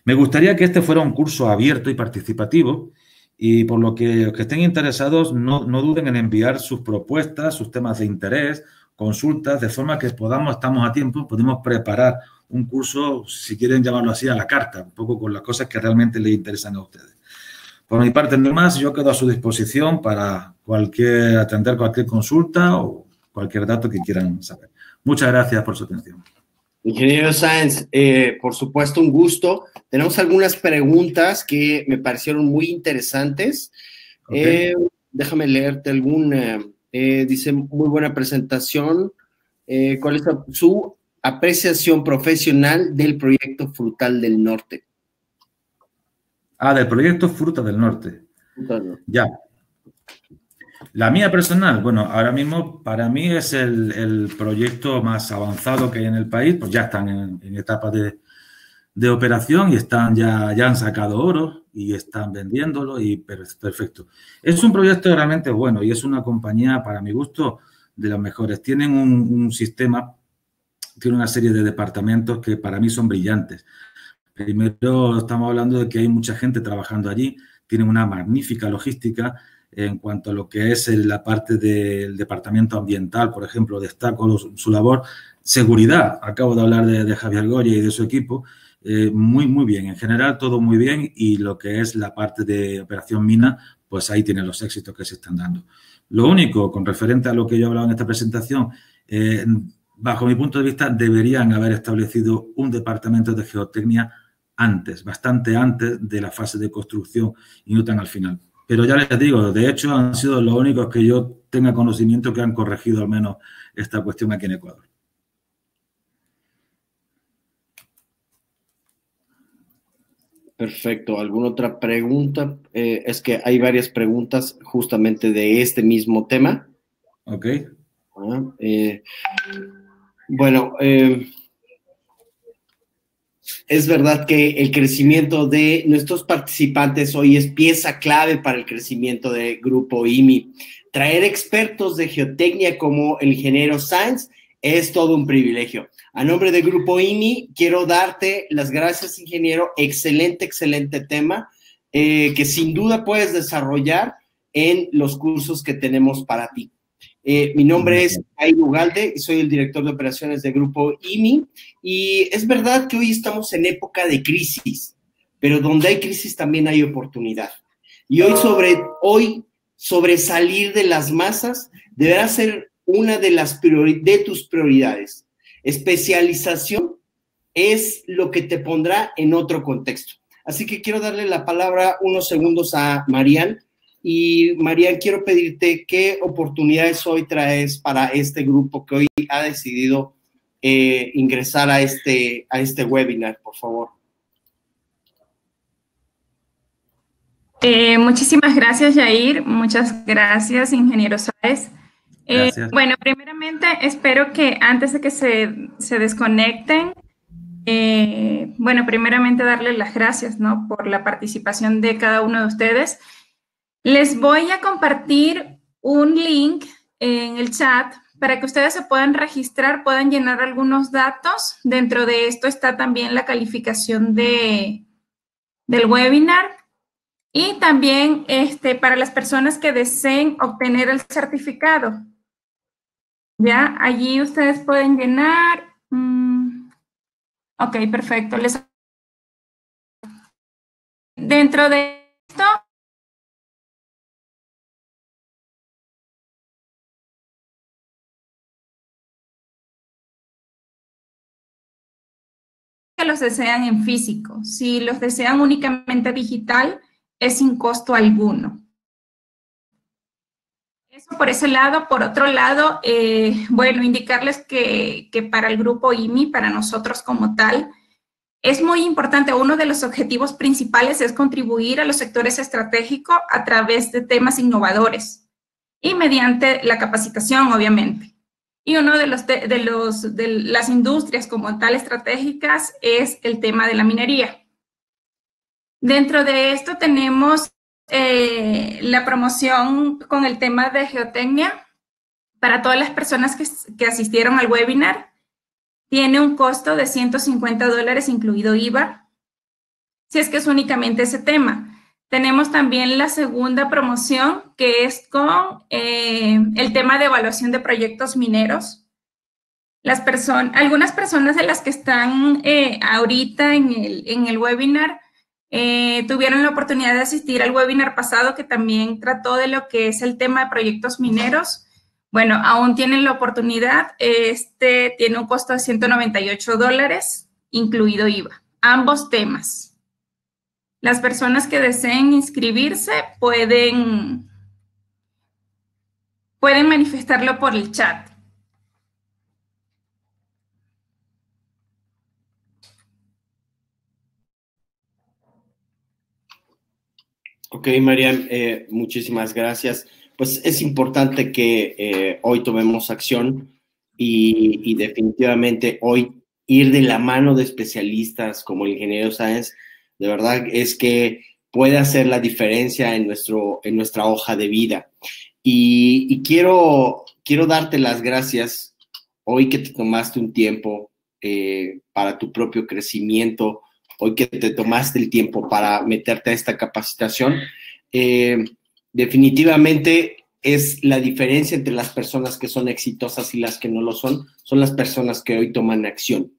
S3: Me gustaría que este fuera un curso abierto y participativo y por lo que los que estén interesados no duden en enviar sus propuestas, sus temas de interés, consultas, de forma que estamos a tiempo, podemos preparar un curso, si quieren llamarlo así, a la carta, un poco con las cosas que realmente les interesan a ustedes. Por mi parte, no más, yo quedo a su disposición para atender cualquier consulta o cualquier dato que quieran saber. Muchas gracias por su atención.
S4: Ingeniero Sáenz, por supuesto, un gusto. Tenemos algunas preguntas que me parecieron muy interesantes. Okay. Déjame leerte alguna. Dice, muy buena presentación. ¿Cuál es su apreciación profesional del proyecto Frutal del Norte?
S3: Del proyecto Fruta del Norte. Ya. La mía personal, bueno, ahora mismo para mí es el proyecto más avanzado que hay en el país, pues ya están en etapa de operación y ya han sacado oro y están vendiéndolo y perfecto. Es un proyecto realmente bueno y es una compañía, para mi gusto, de las mejores. Tienen un sistema, tiene una serie de departamentos que para mí son brillantes. Primero, estamos hablando de que hay mucha gente trabajando allí, tienen una magnífica logística en cuanto a lo que es la parte del departamento ambiental, por ejemplo, destaco su labor. Seguridad, acabo de hablar de Javier Goya y de su equipo, muy bien, en general todo muy bien y lo que es la parte de operación mina, pues ahí tienen los éxitos que se están dando. Lo único, con referente a lo que yo he hablado en esta presentación, bajo mi punto de vista, deberían haber establecido un departamento de geotecnia antes, bastante antes de la fase de construcción y no tan al final. Pero ya les digo, de hecho, han sido los únicos que yo tenga conocimiento que han corregido al menos esta cuestión aquí en Ecuador.
S4: Perfecto. ¿Alguna otra pregunta? Es que hay varias preguntas justamente de este mismo tema.
S3: Ok.
S4: Bueno, es verdad que el crecimiento de nuestros participantes hoy es pieza clave para el crecimiento del Grupo IMI. Traer expertos de geotecnia como el ingeniero Sáenz es todo un privilegio. A nombre del Grupo IMI, quiero darte las gracias, ingeniero. Excelente tema que sin duda puedes desarrollar en los cursos que tenemos para ti. Mi nombre es Jair Ugalde y soy el director de operaciones del Grupo IMI. Y es verdad que hoy estamos en época de crisis, pero donde hay crisis también hay oportunidad. Y hoy sobresalir de las masas deberá ser una de tus prioridades. Especialización es lo que te pondrá en otro contexto. Así que quiero darle la palabra unos segundos a Marian. Y Marian, quiero pedirte qué oportunidades hoy traes para este grupo que hoy ha decidido ingresar a este webinar, por favor.
S2: Muchísimas gracias, Jair. Muchas gracias, ingeniero Sáenz. Bueno, primeramente, espero que antes de que se desconecten, primeramente darles las gracias, ¿no?, por la participación de cada uno de ustedes. Les voy a compartir un link en el chat para que ustedes se puedan registrar, puedan llenar algunos datos. Dentro de esto está también la calificación del webinar. Y también para las personas que deseen obtener el certificado. Ya, allí ustedes pueden llenar. Ok, perfecto. Dentro de esto, que los desean en físico. Si los desean únicamente digital, es sin costo alguno. Eso por ese lado. Por otro lado, bueno, indicarles que para el grupo IMI, para nosotros como tal, es muy importante, uno de los objetivos principales es contribuir a los sectores estratégicos a través de temas innovadores y mediante la capacitación, obviamente. Y uno de las industrias como tal estratégicas es el tema de la minería. Dentro de esto tenemos la promoción con el tema de geotecnia para todas las personas que asistieron al webinar. Tiene un costo de $150 incluido IVA, si es que es únicamente ese tema. Tenemos también la segunda promoción, que es con el tema de evaluación de proyectos mineros. Algunas personas de las que están ahorita en el webinar tuvieron la oportunidad de asistir al webinar pasado que también trató de lo que es el tema de proyectos mineros. Bueno, aún tienen la oportunidad. Este tiene un costo de $198, incluido IVA. Ambos temas. Las personas que deseen inscribirse pueden manifestarlo por el chat.
S4: Ok, Marian, muchísimas gracias. Pues es importante que hoy tomemos acción y definitivamente hoy ir de la mano de especialistas como el ingeniero Sáenz, de verdad es que puede hacer la diferencia en nuestra hoja de vida. Y quiero darte las gracias hoy que te tomaste un tiempo para tu propio crecimiento, hoy que te tomaste el tiempo para meterte a esta capacitación. Definitivamente es la diferencia entre las personas que son exitosas y las que no lo son las personas que hoy toman acción.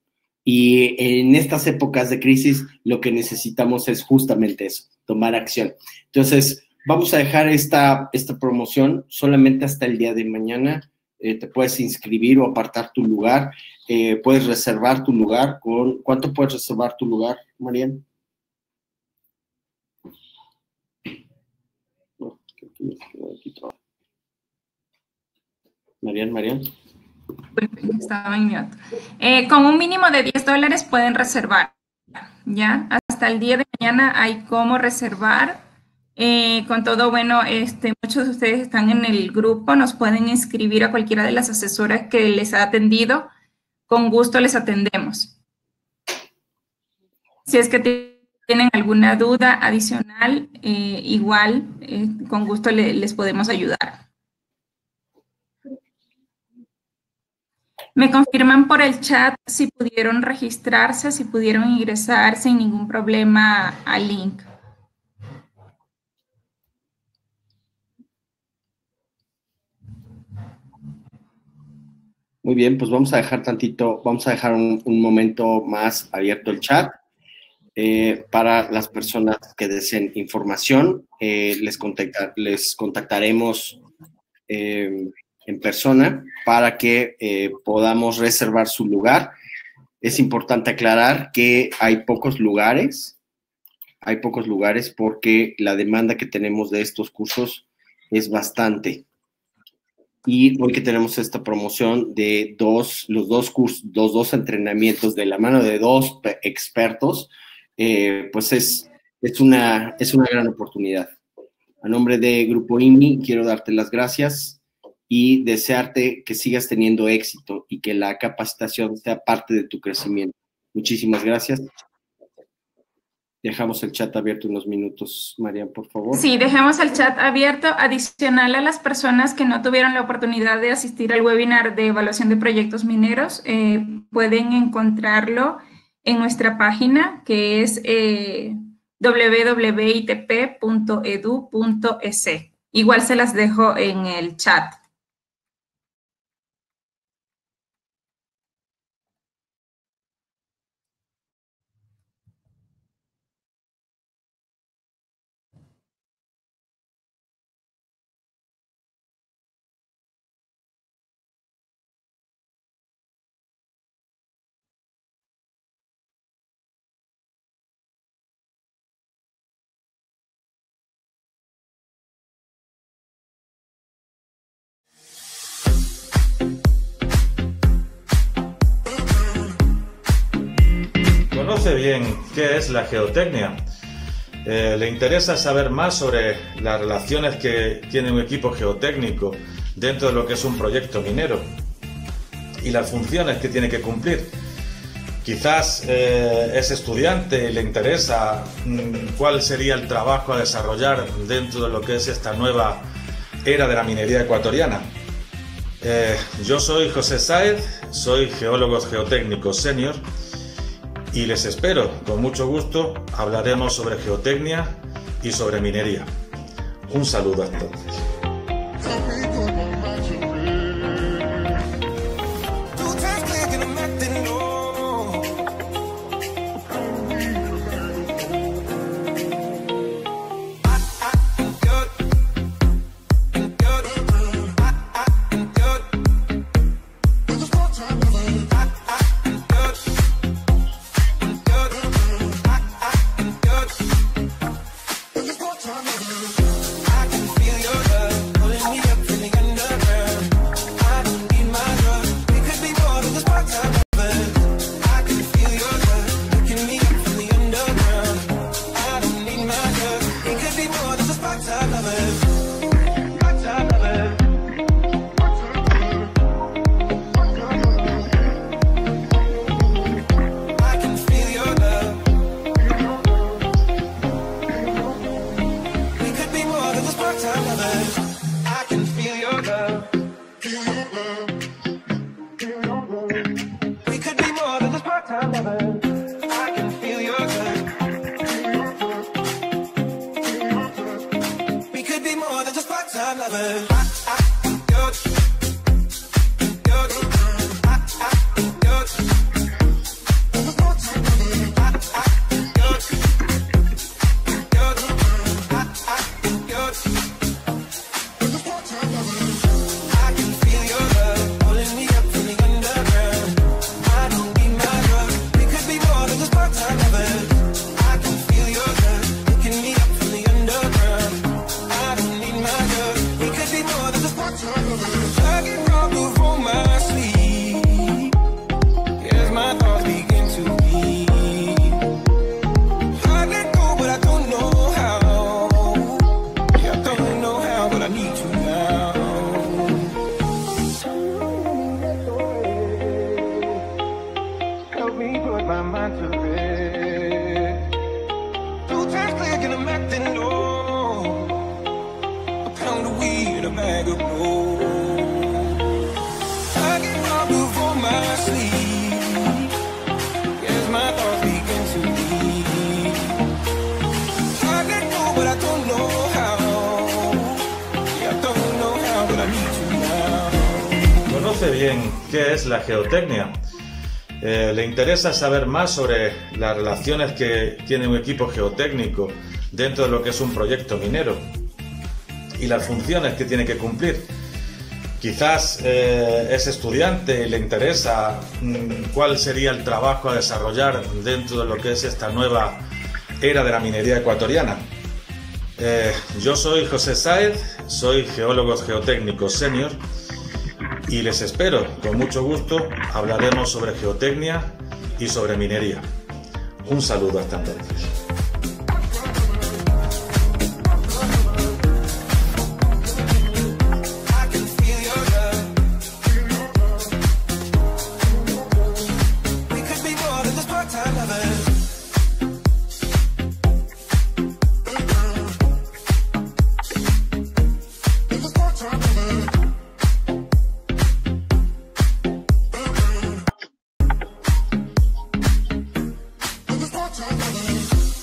S4: Y en estas épocas de crisis lo que necesitamos es justamente eso, tomar acción. Entonces, vamos a dejar esta promoción solamente hasta el día de mañana. Te puedes inscribir o apartar tu lugar. Puedes reservar tu lugar. ¿Cuánto puedes reservar tu lugar, Marian? Marian.
S2: Estaba en mute. Con un mínimo de $10 pueden reservar, ¿ya? Hasta el día de mañana hay cómo reservar. Con todo, bueno, muchos de ustedes están en el grupo, nos pueden inscribir a cualquiera de las asesoras que les ha atendido. Con gusto les atendemos. Si es que tienen alguna duda adicional, igual, con gusto les podemos ayudar. Me confirman por el chat si pudieron registrarse, si pudieron ingresar sin ningún problema al link.
S4: Muy bien, pues vamos a dejar un momento más abierto el chat. Para las personas que deseen información, les contactaremos en persona para que podamos reservar su lugar. Es importante aclarar que hay pocos lugares porque la demanda que tenemos de estos cursos es bastante. Y hoy que tenemos esta promoción de los dos entrenamientos de la mano de dos expertos, pues es una gran oportunidad. A nombre de Grupo IMI, quiero darte las gracias y desearte que sigas teniendo éxito y que la capacitación sea parte de tu crecimiento. Muchísimas gracias. Dejamos el chat abierto unos minutos, Marian, por favor.
S2: Sí, dejemos el chat abierto. Adicional a las personas que no tuvieron la oportunidad de asistir al webinar de evaluación de proyectos mineros, pueden encontrarlo en nuestra página, que es www.itp.edu.es. Igual se las dejo en el chat.
S1: ¿Conoce bien qué es la geotecnia? ¿Le interesa saber más sobre las relaciones que tiene un equipo geotécnico dentro de lo que es un proyecto minero y las funciones que tiene que cumplir? Quizás es estudiante y le interesa cuál sería el trabajo a desarrollar dentro de lo que es esta nueva era de la minería ecuatoriana. Yo soy José Sáez, soy geólogo geotécnico senior y les espero, con mucho gusto hablaremos sobre geotecnia y sobre minería. Un saludo entonces. ¿Conoce bien qué es la geotecnia? ¿Le interesa saber más sobre las relaciones que tiene un equipo geotécnico dentro de lo que es un proyecto minero y las funciones que tiene que cumplir? Quizás es estudiante y le interesa cuál sería el trabajo a desarrollar dentro de lo que es esta nueva era de la minería ecuatoriana. Yo soy José Sáez, soy geólogo geotécnico senior y les espero, con mucho gusto hablaremos sobre geotecnia y sobre minería. Un saludo hasta entonces.
S5: Time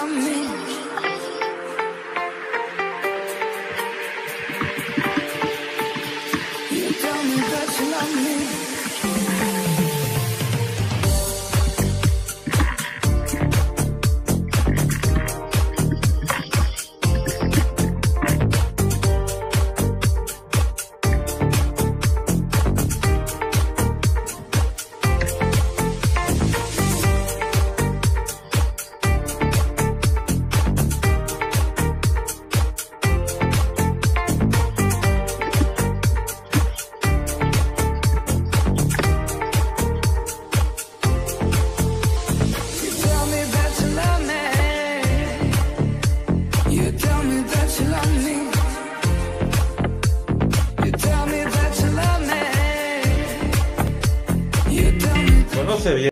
S5: love me. You tell me that you love me.
S1: Conoce bien